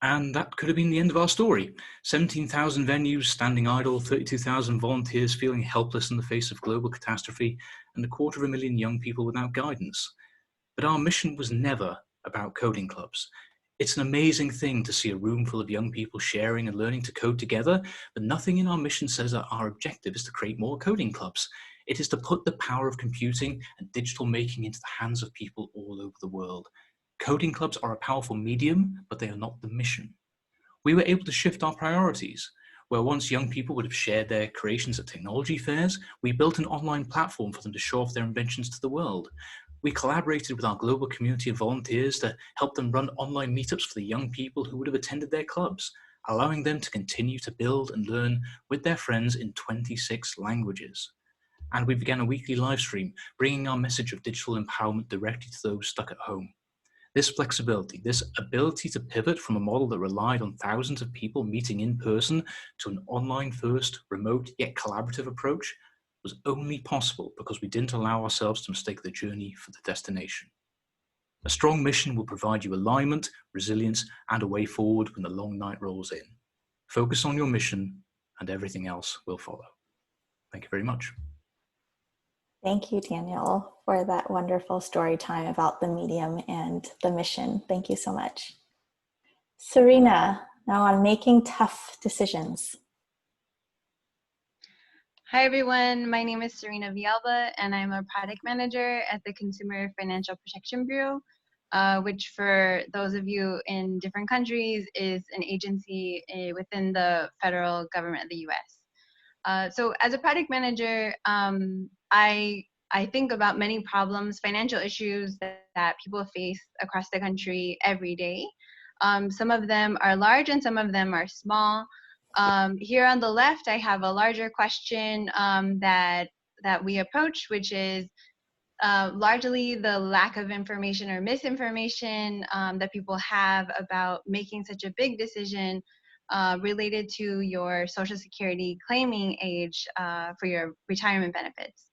And that could have been the end of our story. 17,000 venues standing idle, 32,000 volunteers feeling helpless in the face of global catastrophe, and 250,000 young people without guidance. But our mission was never about coding clubs. It's an amazing thing to see a room full of young people sharing and learning to code together, but nothing in our mission says that our objective is to create more coding clubs. It is to put the power of computing and digital making into the hands of people all over the world. Coding clubs are a powerful medium, but they are not the mission. We were able to shift our priorities. Where once young people would have shared their creations at technology fairs, we built an online platform for them to show off their inventions to the world. We collaborated with our global community of volunteers to help them run online meetups for the young people who would have attended their clubs, allowing them to continue to build and learn with their friends in 26 languages. And we began a weekly live stream, bringing our message of digital empowerment directly to those stuck at home. This flexibility, this ability to pivot from a model that relied on thousands of people meeting in person to an online-first, remote yet collaborative approach was only possible because we didn't allow ourselves to mistake the journey for the destination. A strong mission will provide you alignment, resilience, and a way forward when the long night rolls in. Focus on your mission and everything else will follow. Thank you very much. Thank you, Daniel, for that wonderful story time about the medium and the mission. Thank you so much. Serena, now on making tough decisions. Hi, everyone. My name is Serena Villalba, and I'm a product manager at the Consumer Financial Protection Bureau, which for those of you in different countries is an agency within the federal government of the US. So as a product manager, I think about many problems, financial issues that people face across the country every day. Some of them are large and some of them are small. Here on the left, I have a larger question that we approach, which is largely the lack of information or misinformation that people have about making such a big decision related to your Social Security claiming age for your retirement benefits.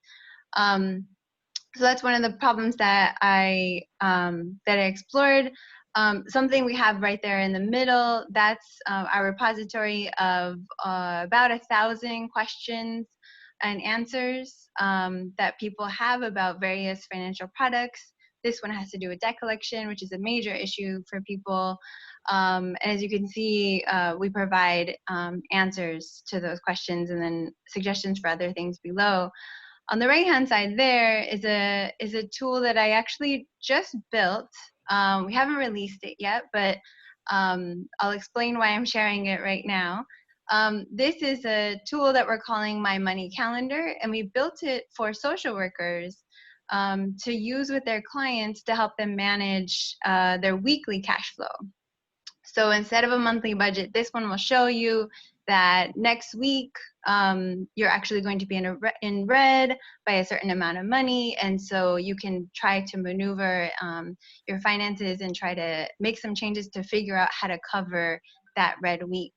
So that's one of the problems that I explored. Something we have right there in the middle, that's our repository of about 1,000 questions and answers that people have about various financial products. This one has to do with debt collection, which is a major issue for people. And as you can see, we provide answers to those questions and then suggestions for other things below. On the right-hand side there is a tool that I actually just built. We haven't released it yet, but I'll explain why I'm sharing it right now. This is a tool that we're calling My Money Calendar, and we built it for social workers to use with their clients to help them manage their weekly cash flow. So instead of a monthly budget, this one will show you that next week you're actually going to be in red by a certain amount of money, and so you can try to maneuver your finances and try to make some changes to figure out how to cover that red week.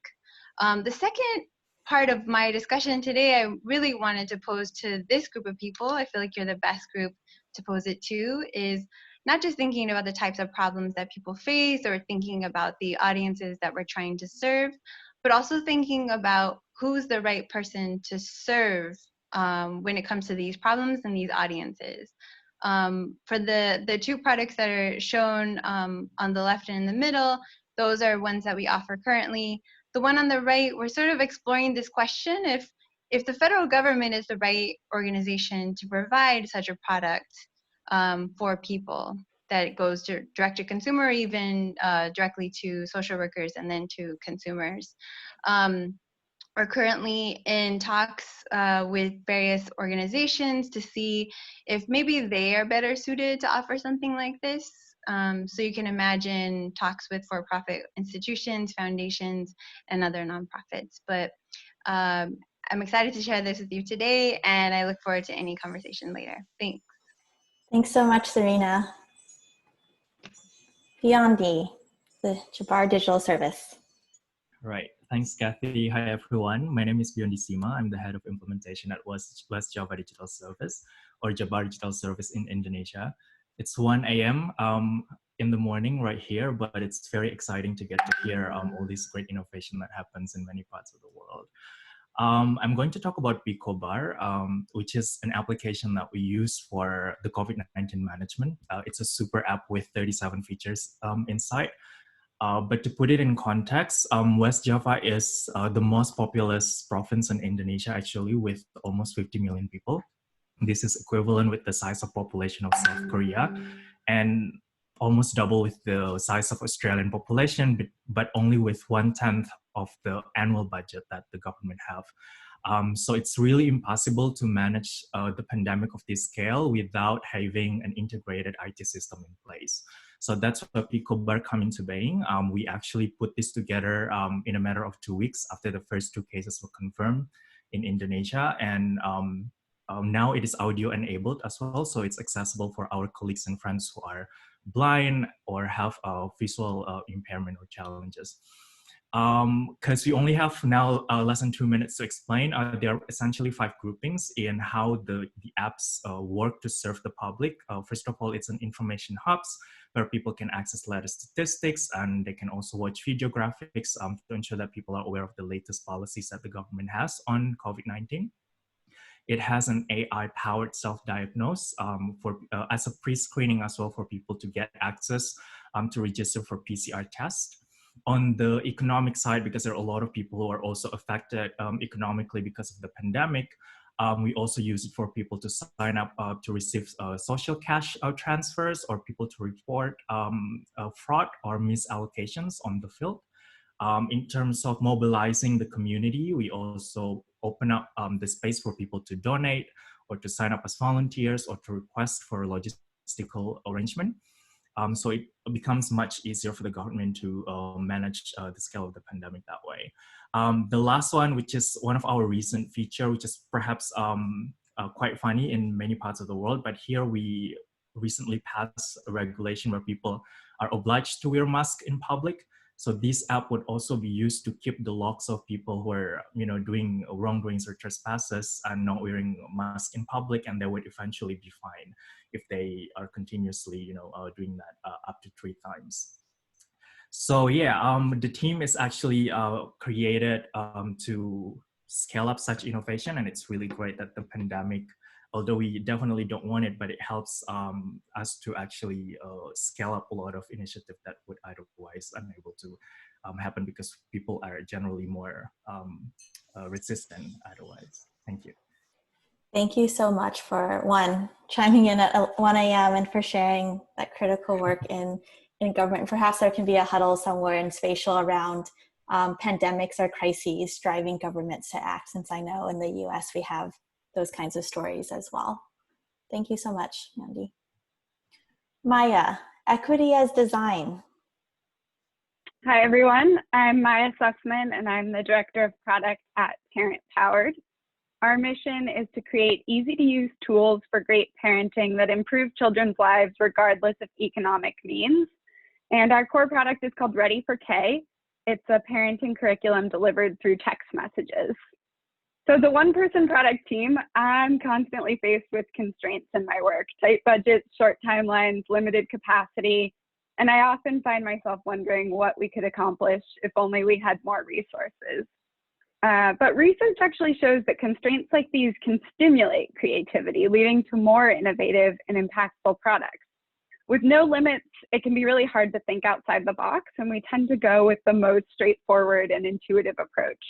The second part of my discussion today, I really wanted to pose to this group of people, I feel like you're the best group to pose it to, is not just thinking about the types of problems that people face or thinking about the audiences that we're trying to serve, but also thinking about who's the right person to serve when it comes to these problems and these audiences. For the two products that are shown on the left and in the middle, those are ones that we offer currently. The one on the right, we're sort of exploring this question, if the federal government is the right organization to provide such a product for people that goes direct to consumer, or even directly to social workers and then to consumers. We're currently in talks with various organizations to see if maybe they are better suited to offer something like this. So you can imagine talks with for-profit institutions, foundations, and other nonprofits. But I'm excited to share this with you today, and I look forward to any conversation later. Thanks. Thanks so much, Serena. Biondi, the Jabbar Digital Service. Right. Thanks, Kathy. Hi, everyone. My name is Biondi Sima. I'm the head of implementation at West Java Digital Service, or Jabbar Digital Service in Indonesia. It's 1 a.m. In the morning right here, but it's very exciting to get to hear all this great innovation that happens in many parts of the world. I'm going to talk about Picobar, which is an application that we use for the COVID-19 management. It's a super app with 37 features inside. But to put it in context, West Java is the most populous province in Indonesia, actually, with almost 50 million people. This is equivalent with the size of population of South Korea, and almost double with the size of Australian population, but only with 1/10 of the annual budget that the government have. So it's really impossible to manage the pandemic of this scale without having an integrated IT system in place. So that's where Picobar come into being. We actually put this together in a matter of 2 weeks after the first 2 cases were confirmed in Indonesia. And now it is audio enabled as well. So it's accessible for our colleagues and friends who are blind or have visual impairment or challenges. Because we only have now less than 2 minutes to explain, there are essentially 5 groupings in how the apps work to serve the public. First of all, it's an information hubs where people can access latest statistics, and they can also watch video graphics to ensure that people are aware of the latest policies that the government has on COVID-19. It has an AI-powered self-diagnose as a pre-screening as well for people to get access to register for PCR tests. On the economic side, because there are a lot of people who are also affected economically because of the pandemic, we also use it for people to sign up to receive social cash transfers, or people to report fraud or misallocations on the field. In terms of mobilizing the community, we also open up the space for people to donate or to sign up as volunteers or to request for logistical arrangement. So it becomes much easier for the government to manage the scale of the pandemic that way. The last one, which is one of our recent feature, which is perhaps quite funny in many parts of the world, but here we recently passed a regulation where people are obliged to wear masks in public. So this app would also be used to keep the logs of people who are, doing wrongdoings or trespasses and not wearing a mask in public, and they would eventually be fined if they are continuously, doing that up to 3 times. So yeah, the team is actually created to scale up such innovation, and it's really great that the pandemic, although we definitely don't want it, but it helps us to actually scale up a lot of initiative that would otherwise unable to happen because people are generally more resistant otherwise. Thank you. Thank you so much for, one, chiming in at 1 a.m. and for sharing that critical work in government. Perhaps there can be a huddle somewhere in spatial around pandemics or crises driving governments to act, since I know in the US we have those kinds of stories as well. Thank you so much, Mandy. Maya, equity as design. Hi, everyone. I'm Maya Sussman, and I'm the Director of Product at Parent Powered. Our mission is to create easy-to-use tools for great parenting that improve children's lives regardless of economic means. And our core product is called Ready for K. It's a parenting curriculum delivered through text messages. So the one-person product team, I'm constantly faced with constraints in my work, tight budgets, short timelines, limited capacity, and I often find myself wondering what we could accomplish if only we had more resources. But research actually shows that constraints like these can stimulate creativity, leading to more innovative and impactful products. With no limits, it can be really hard to think outside the box, and we tend to go with the most straightforward and intuitive approach.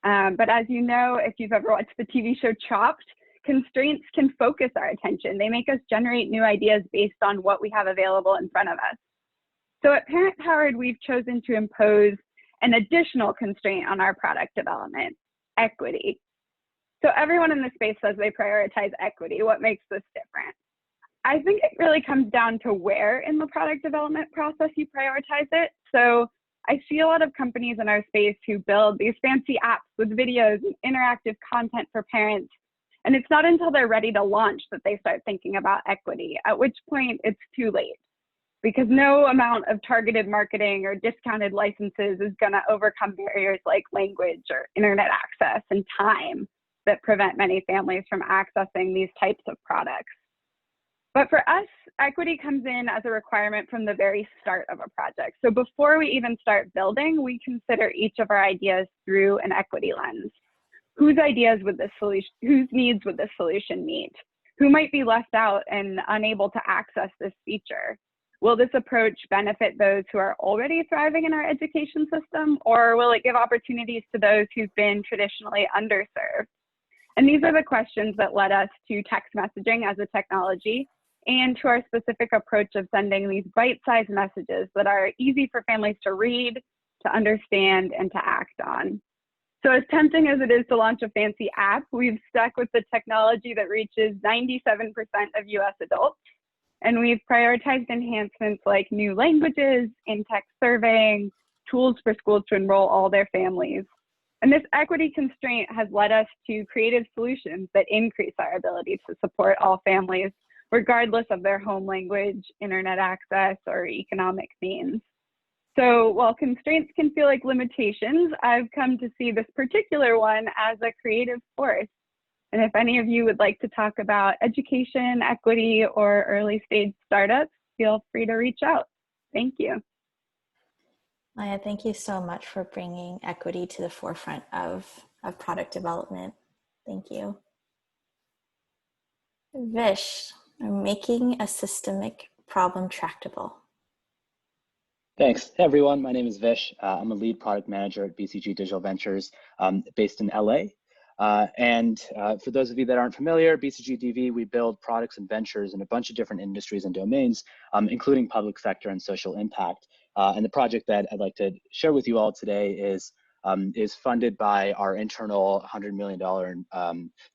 But as you know, if you've ever watched the TV show Chopped, constraints can focus our attention. They make us generate new ideas based on what we have available in front of us. So at Parent Powered, we've chosen to impose an additional constraint on our product development, equity. So everyone in the space says they prioritize equity. What makes this different? I think it really comes down to where in the product development process you prioritize it. So I see a lot of companies in our space who build these fancy apps with videos and interactive content for parents. And it's not until they're ready to launch that they start thinking about equity, at which point it's too late. Because no amount of targeted marketing or discounted licenses is going to overcome barriers like language or internet access and time that prevent many families from accessing these types of products. But for us, equity comes in as a requirement from the very start of a project. So before we even start building, we consider each of our ideas through an equity lens. Whose ideas would this solution, whose needs would this solution meet? Who might be left out and unable to access this feature? Will this approach benefit those who are already thriving in our education system, or will it give opportunities to those who've been traditionally underserved? And these are the questions that led us to text messaging as a technology and to our specific approach of sending these bite-sized messages that are easy for families to read, to understand, and to act on. So as tempting as it is to launch a fancy app, we've stuck with the technology that reaches 97% of US adults. And we've prioritized enhancements like new languages, in-text surveying, tools for schools to enroll all their families. And this equity constraint has led us to creative solutions that increase our ability to support all families, regardless of their home language, internet access, or economic means. So while constraints can feel like limitations, I've come to see this particular one as a creative force. And if any of you would like to talk about education, equity, or early stage startups, feel free to reach out. Thank you. Maya, thank you so much for bringing equity to the forefront of product development. Thank you. Vish, making a systemic problem tractable. Thanks. Hey everyone, my name is Vish. I'm a lead product manager at BCG Digital Ventures based in LA. For those of you that aren't familiar, BCG DV, we build products and ventures in a bunch of different industries and domains, including public sector and social impact. And the project that I'd like to share with you all today is funded by our internal $100 million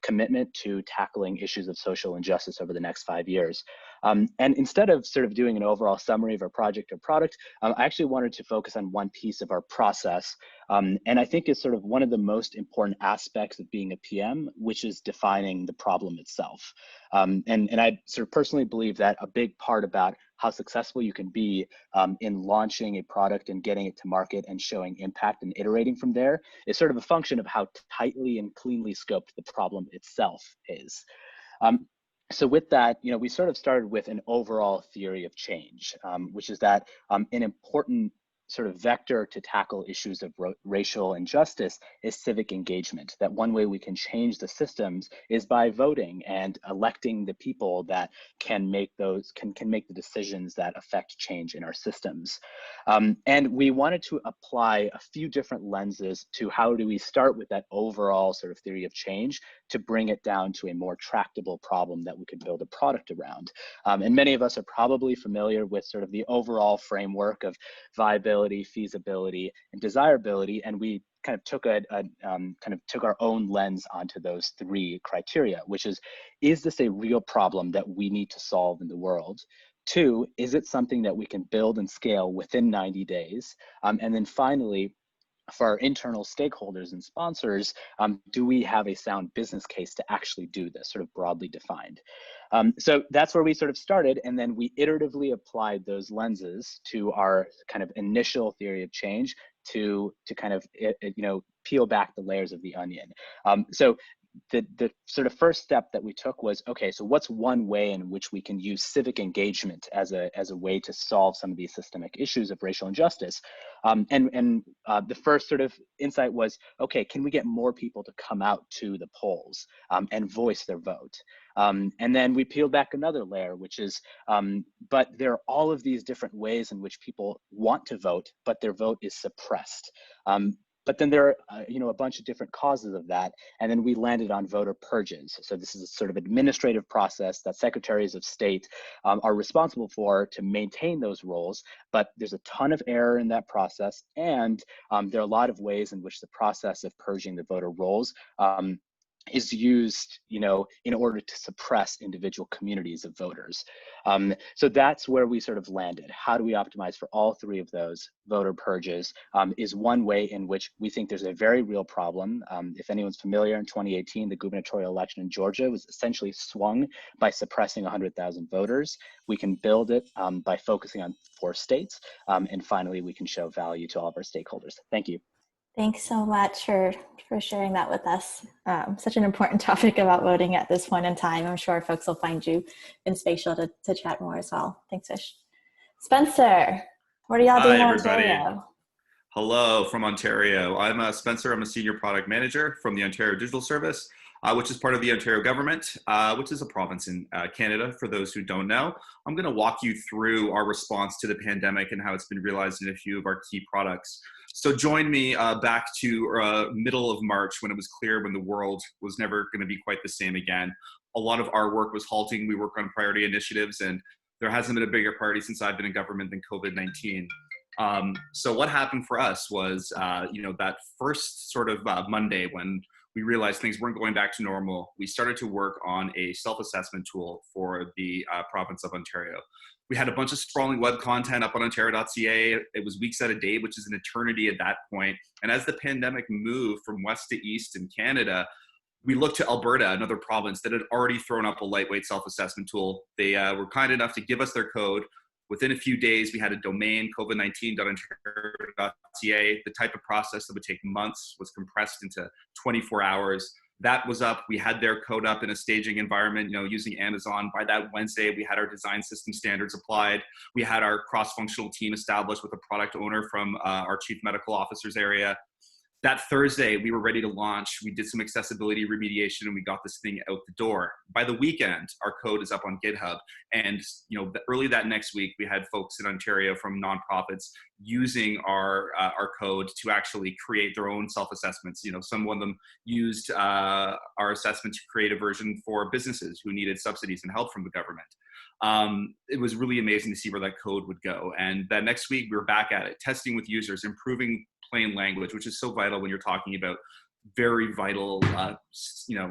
commitment to tackling issues of social injustice over the next 5 years. And instead of sort of doing an overall summary of our project or product, I actually wanted to focus on one piece of our process. And I think it's sort of one of the most important aspects of being a PM, which is defining the problem itself. And I sort of personally believe that a big part about how successful you can be in launching a product and getting it to market and showing impact and iterating from there is sort of a function of how tightly and cleanly scoped the problem itself is. So with that, we sort of started with an overall theory of change, which is that an important sort of vector to tackle issues of racial injustice is civic engagement. That one way we can change the systems is by voting and electing the people that can make the decisions that affect change in our systems. And we wanted to apply a few different lenses to how do we start with that overall sort of theory of change to bring it down to a more tractable problem that we could build a product around. And many of us are probably familiar with sort of the overall framework of viability, feasibility, and desirability, and we kind of took took our own lens onto those three criteria, which is this a real problem that we need to solve in the world? 2, is it something that we can build and scale within 90 days? And then finally, for our internal stakeholders and sponsors, do we have a sound business case to actually do this, sort of broadly defined? So that's where we sort of started, and then we iteratively applied those lenses to our kind of initial theory of change to kind of peel back the layers of the onion. So the sort of first step that we took was, okay, so what's one way in which we can use civic engagement as a way to solve some of these systemic issues of racial injustice? The first sort of insight was, okay, can we get more people to come out to the polls and voice their vote? And then we peeled back another layer, which is, but there are all of these different ways in which people want to vote, but their vote is suppressed. But then there are, a bunch of different causes of that. And then we landed on voter purges. So this is a sort of administrative process that secretaries of state are responsible for to maintain those roles. But there's a ton of error in that process. And there are a lot of ways in which the process of purging the voter rolls is used, in order to suppress individual communities of voters. So that's where we sort of landed. How do we optimize for all three of those? Voter purges is one way in which we think there's a very real problem. If anyone's familiar, in 2018, the gubernatorial election in Georgia was essentially swung by suppressing 100,000 voters. We can build it by focusing on 4 states. And finally, we can show value to all of our stakeholders. Thank you. Thanks so much for sharing that with us. Such an important topic about voting at this point in time. I'm sure folks will find you in Spatial to chat more as well. Thanks, Vish. Spencer, what are y'all doing in Ontario? Hello from Ontario. I'm Spencer. I'm a senior product manager from the Ontario Digital Service, which is part of the Ontario government, which is a province in Canada, for those who don't know. I'm going to walk you through our response to the pandemic and how it's been realized in a few of our key products. So join me back to middle of March, when it was clear when the world was never going to be quite the same again. A lot of our work was halting. We work on priority initiatives, and there hasn't been a bigger priority since I've been in government than COVID-19. So what happened for us was, that first sort of Monday when we realized things weren't going back to normal, we started to work on a self-assessment tool for the province of Ontario. We had a bunch of sprawling web content up on ontario.ca. It was weeks at a day, which is an eternity at that point. And as the pandemic moved from west to east in Canada, we looked to Alberta, another province that had already thrown up a lightweight self-assessment tool. They were kind enough to give us their code. Within a few days, we had a domain, covid19.ontario.ca. The type of process that would take months was compressed into 24 hours. That was up. We had their code up in a staging environment, using Amazon. By that Wednesday, we had our design system standards applied. We had our cross-functional team established with a product owner from our chief medical officer's area. that Thursday, we were ready to launch. We did some accessibility remediation and we got this thing out the door. By the weekend, our code is up on GitHub. And early that next week, we had folks in Ontario from nonprofits using our code to actually create their own self-assessments. Some of them used our assessment to create a version for businesses who needed subsidies and help from the government. It was really amazing to see where that code would go. And that next week, we were back at it, testing with users, improving plain language, which is so vital when you're talking about very vital,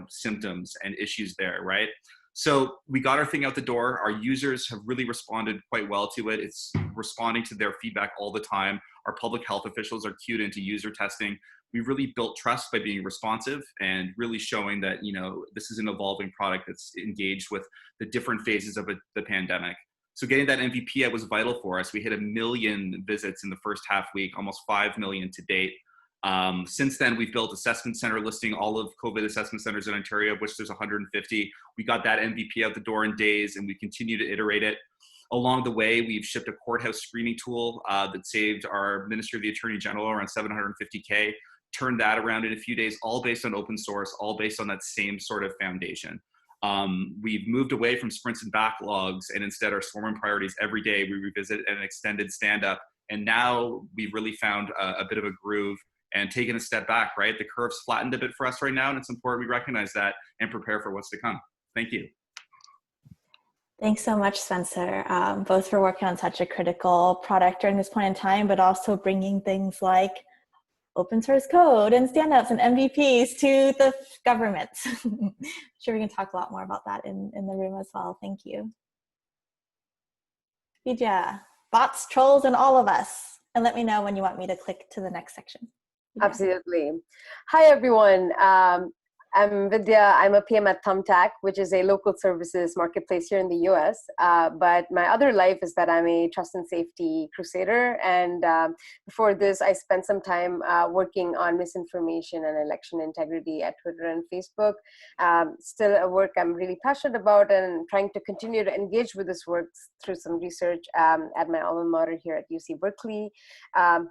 symptoms and issues there, right? So we got our thing out the door. Our users have really responded quite well to it. It's responding to their feedback all the time. Our public health officials are cued into user testing. We really built trust by being responsive and really showing that, this is an evolving product that's engaged with the different phases of the pandemic. So getting that MVP out was vital for us. We hit 1 million visits in the first half week, almost 5 million to date. Since then, we've built assessment center listing all of COVID assessment centers in Ontario, of which there's 150. We got that MVP out the door in days, and we continue to iterate it. Along the way, we've shipped a courthouse screening tool that saved our Ministry of the Attorney General around $750K, turned that around in a few days, all based on open source, all based on that same sort of foundation. We've moved away from sprints and backlogs, and instead are swarming priorities every day. We revisit an extended stand-up, and now we've really found a bit of a groove and taken a step back, right? The curve's flattened a bit for us right now, and it's important we recognize that and prepare for what's to come. Thank you. Thanks so much, Spencer, both for working on such a critical product during this point in time, but also bringing things like open source code and stand-ups and MVPs to the government. I'm sure we can talk a lot more about that in the room as well. Thank you. Vidya, bots, trolls, and all of us. And let me know when you want me to click to the next section. Absolutely. Hi, everyone. I'm Vidya. I'm a PM at Thumbtack, which is a local services marketplace here in the US. But my other life is that I'm a trust and safety crusader. And before this, I spent some time working on misinformation and election integrity at Twitter and Facebook. Still a work I'm really passionate about and trying to continue to engage with this work through some research at my alma mater here at UC Berkeley.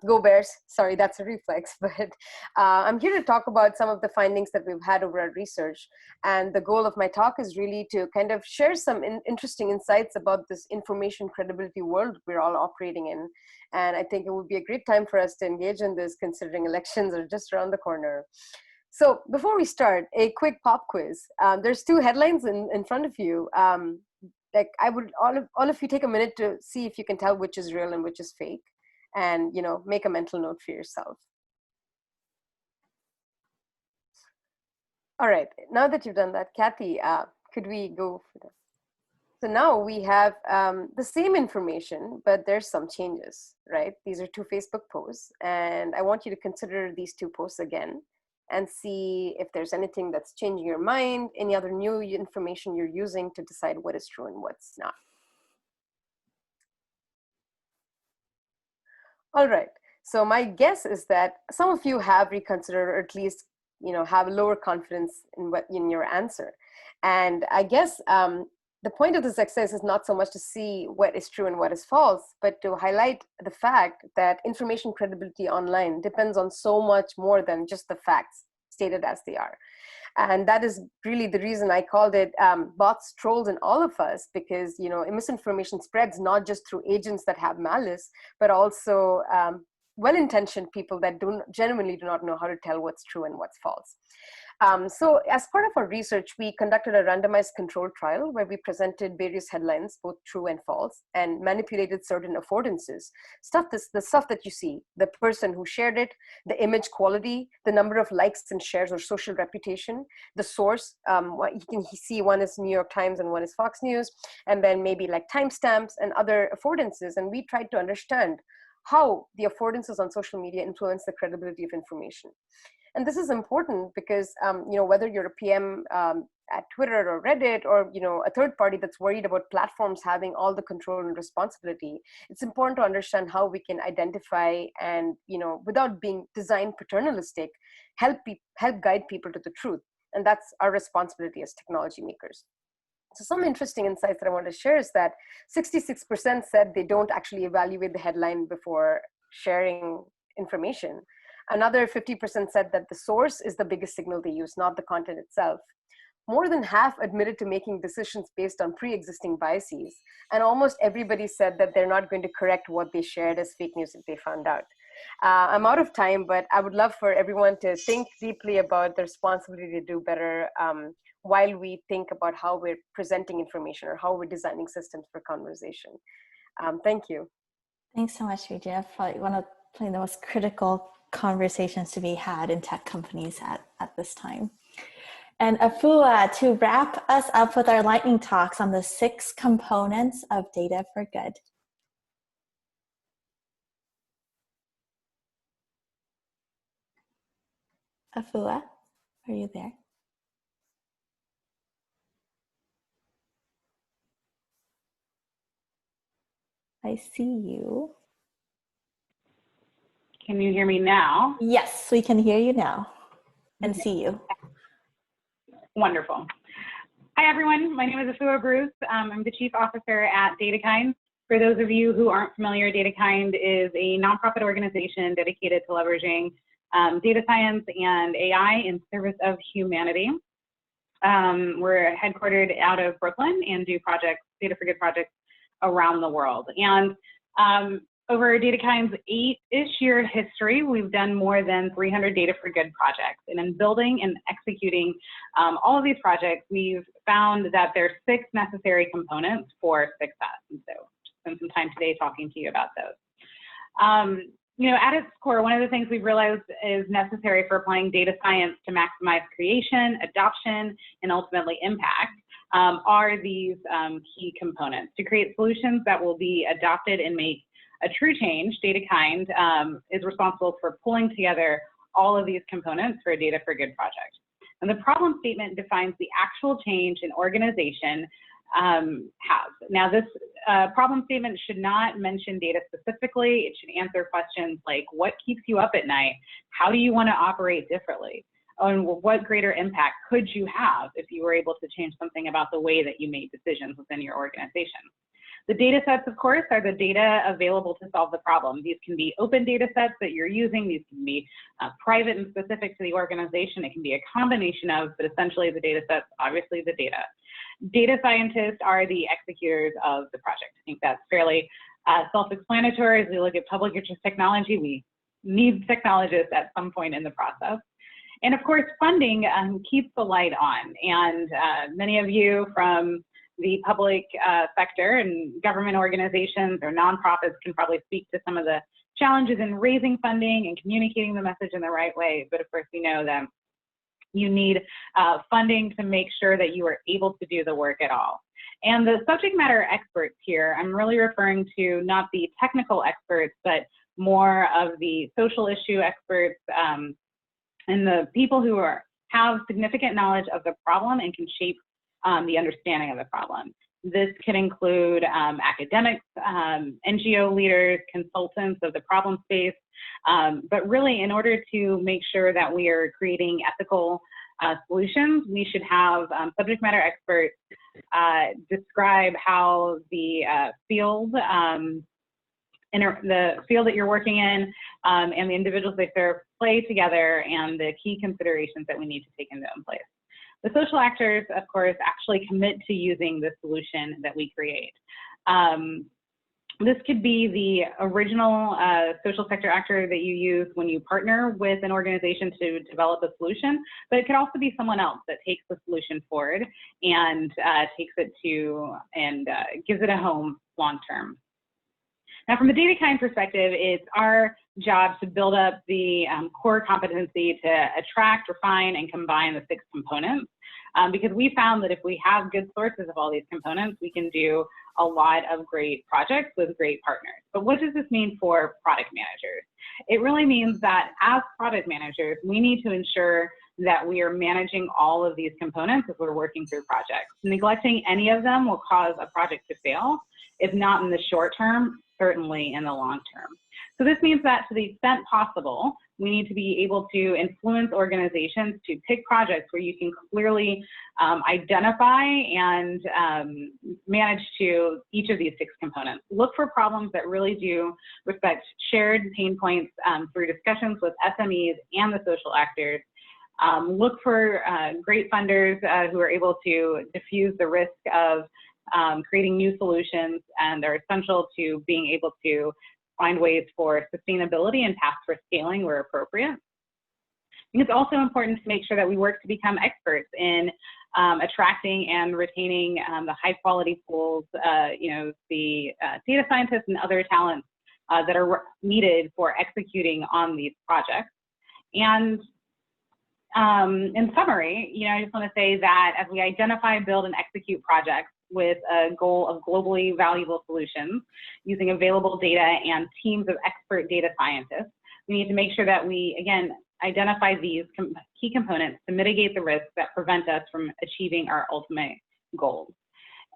Go Bears. Sorry, that's a reflex. But I'm here to talk about some of the findings that we've had over our research. And the goal of my talk is really to kind of share some interesting insights about this information credibility world we're all operating in. And I think it would be a great time for us to engage in this, considering elections are just around the corner. So before we start, a quick pop quiz. There's 2 headlines in front of you. Like I would all of you take a minute to see if you can tell which is real and which is fake, and make a mental note for yourself. All right, now that you've done that, Kathy, could we go for that? So now we have the same information, but there's some changes, right? These are 2 Facebook posts, and I want you to consider these 2 posts again and see if there's anything that's changing your mind, any other new information you're using to decide what is true and what's not. All right, so my guess is that some of you have reconsidered, or at least have lower confidence in your answer. And I guess the point of this exercise is not so much to see what is true and what is false, but to highlight the fact that information credibility online depends on so much more than just the facts stated as they are. And that is really the reason I called it bots, trolls, and all of us, because misinformation spreads not just through agents that have malice, but also well-intentioned people that genuinely do not know how to tell what's true and what's false. So as part of our research, we conducted a randomized control trial where we presented various headlines, both true and false, and manipulated certain affordances. The stuff that you see, the person who shared it, the image quality, the number of likes and shares or social reputation, the source, you can see one is New York Times and one is Fox News, and then maybe like timestamps and other affordances. And we tried to understand how the affordances on social media influence the credibility of information. And this is important because, whether you're a PM at Twitter or Reddit, or, a third party that's worried about platforms having all the control and responsibility, it's important to understand how we can identify and, without being design paternalistic, help guide people to the truth. And that's our responsibility as technology makers. So some interesting insights that I want to share is that 66% said they don't actually evaluate the headline before sharing information. Another 50% said that the source is the biggest signal they use, not the content itself. More than half admitted to making decisions based on pre-existing biases. And almost everybody said that they're not going to correct what they shared as fake news if they found out. I'm out of time, but I would love for everyone to think deeply about the responsibility to do better while we think about how we're presenting information or how we're designing systems for conversation. Thank you. Thanks so much, Srividya. Probably one of the most critical conversations to be had in tech companies at this time. And Afua, to wrap us up with our lightning talks on the 6 components of data for good. Afua, are you there? I see you. Can you hear me now? Yes, we can hear you now and see you. Wonderful. Hi, everyone. My name is Afua Bruce. I'm the Chief Officer at Dacanay. For those of you who aren't familiar, Dacanay is a nonprofit organization dedicated to leveraging data science and AI in service of humanity. We're headquartered out of Brooklyn and do projects, data for good projects around the world. And over Dacanay's 8-ish year history, we've done more than 300 data for good projects. And in building and executing all of these projects, we've found that there are 6 necessary components for success. And so spend some time today talking to you about those. You know, at its core, one of the things we've realized is necessary for applying data science to maximize creation, adoption, and ultimately impact are these key components. To create solutions that will be adopted and make a true change, Dacanay is responsible for pulling together all of these components for a data for good project. And the problem statement defines the actual change an organization has. Now, this problem statement should not mention data specifically. It should answer questions like, what keeps you up at night? How do you want to operate differently? And what greater impact could you have if you were able to change something about the way that you made decisions within your organization? The data sets, of course, are the data available to solve the problem. These can be open data sets that you're using. These can be private and specific to the organization. It can be a combination of, but essentially the data sets, obviously the data. Data scientists are the executors of the project. I think that's fairly self-explanatory. As we look at public interest technology, we need technologists at some point in the process. And of course, funding keeps the light on. And many of you from the public sector and government organizations or nonprofits can probably speak to some of the challenges in raising funding and communicating the message in the right way. But of course, we know that you need funding to make sure that you are able to do the work at all. And the subject matter experts here, I'm really referring to not the technical experts, but more of the social issue experts and the people who have significant knowledge of the problem and can shape the understanding of the problem. This can include academics, NGO leaders, consultants of the problem space, but really in order to make sure that we are creating ethical solutions, we should have subject matter experts describe how the field that you're working in and the individuals they serve play together and the key considerations that we need to take into place. The social actors, of course, actually commit to using the solution that we create. This could be the original social sector actor that you use when you partner with an organization to develop a solution, but it could also be someone else that takes the solution forward and takes it to and gives it a home long term. Now, from a Dacanay perspective, it's our job to build up the core competency to attract, refine, and combine the 6 components. Because we found that if we have good sources of all these components, we can do a lot of great projects with great partners. But what does this mean for product managers? It really means that as product managers, we need to ensure that we are managing all of these components as we're working through projects. Neglecting any of them will cause a project to fail, if not in the short term, certainly in the long term. So this means that to the extent possible, we need to be able to influence organizations to pick projects where you can clearly identify and manage to each of these 6 components. Look for problems that really do respect shared pain points through discussions with SMEs and the social actors. Look for great funders who are able to diffuse the risk of creating new solutions and are essential to being able to find ways for sustainability and paths for scaling where appropriate. I think it's also important to make sure that we work to become experts in attracting and retaining the high quality pools, the data scientists and other talents that are needed for executing on these projects. And in summary, I just want to say that as we identify, build, and execute projects with a goal of globally valuable solutions using available data and teams of expert data scientists, we need to make sure that we, again, identify these key components to mitigate the risks that prevent us from achieving our ultimate goals.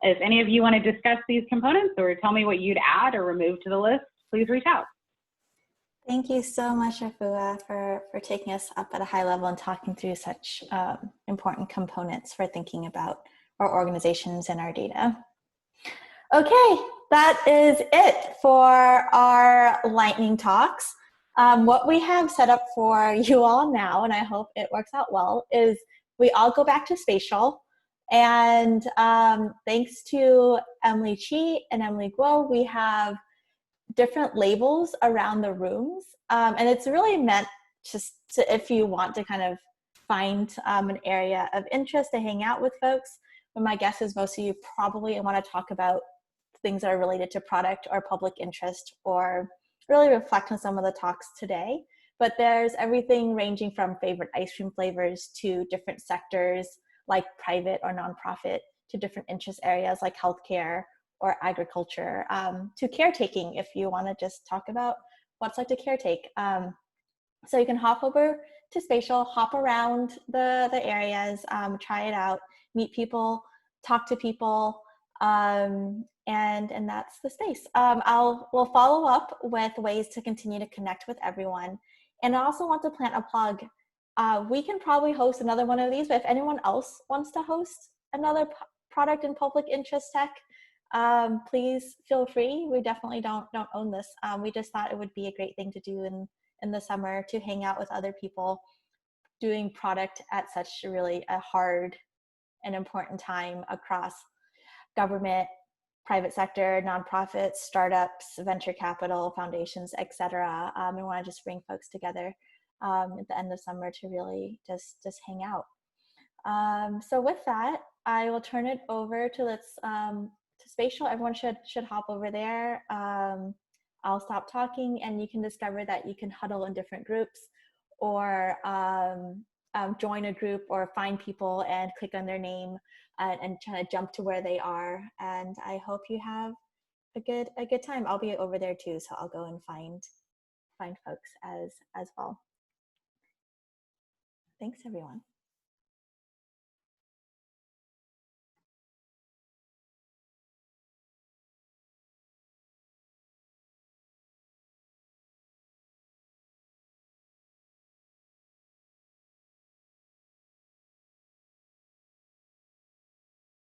If any of you want to discuss these components or tell me what you'd add or remove to the list, please reach out. Thank you so much, Afua, for taking us up at a high level and talking through such important components for thinking about our organizations and our data. Okay, that is it for our lightning talks. What we have set up for you all now, and I hope it works out well, is we all go back to spatial. And thanks to Emily Chi and Emily Guo, we have different labels around the rooms. And it's really meant just to, if you want to kind of find an area of interest to hang out with folks. But my guess is most of you probably want to talk about things that are related to product or public interest or really reflect on some of the talks today. But there's everything ranging from favorite ice cream flavors to different sectors like private or nonprofit to different interest areas like healthcare or agriculture, to caretaking if you want to just talk about what's like to caretake. So you can hop over to spatial, hop around the areas, try it out, meet people, talk to people, and that's the space. We'll follow up with ways to continue to connect with everyone. And I also want to plant a plug. We can probably host another one of these, but if anyone else wants to host another product and public interest tech, please feel free. We definitely don't own this. We just thought it would be a great thing to do in the summer to hang out with other people doing product at such really a hard and important time across government, private sector, nonprofits, startups, venture capital, foundations, etc. We want to just bring folks together at the end of summer to really just hang out. So with that, I will turn it over to spatial. Everyone should hop over there. I'll stop talking and you can discover that you can huddle in different groups or join a group or find people and click on their name and try to jump to where they are. And I hope you have a good time. I'll be over there too, so I'll go and find folks as well. Thanks everyone.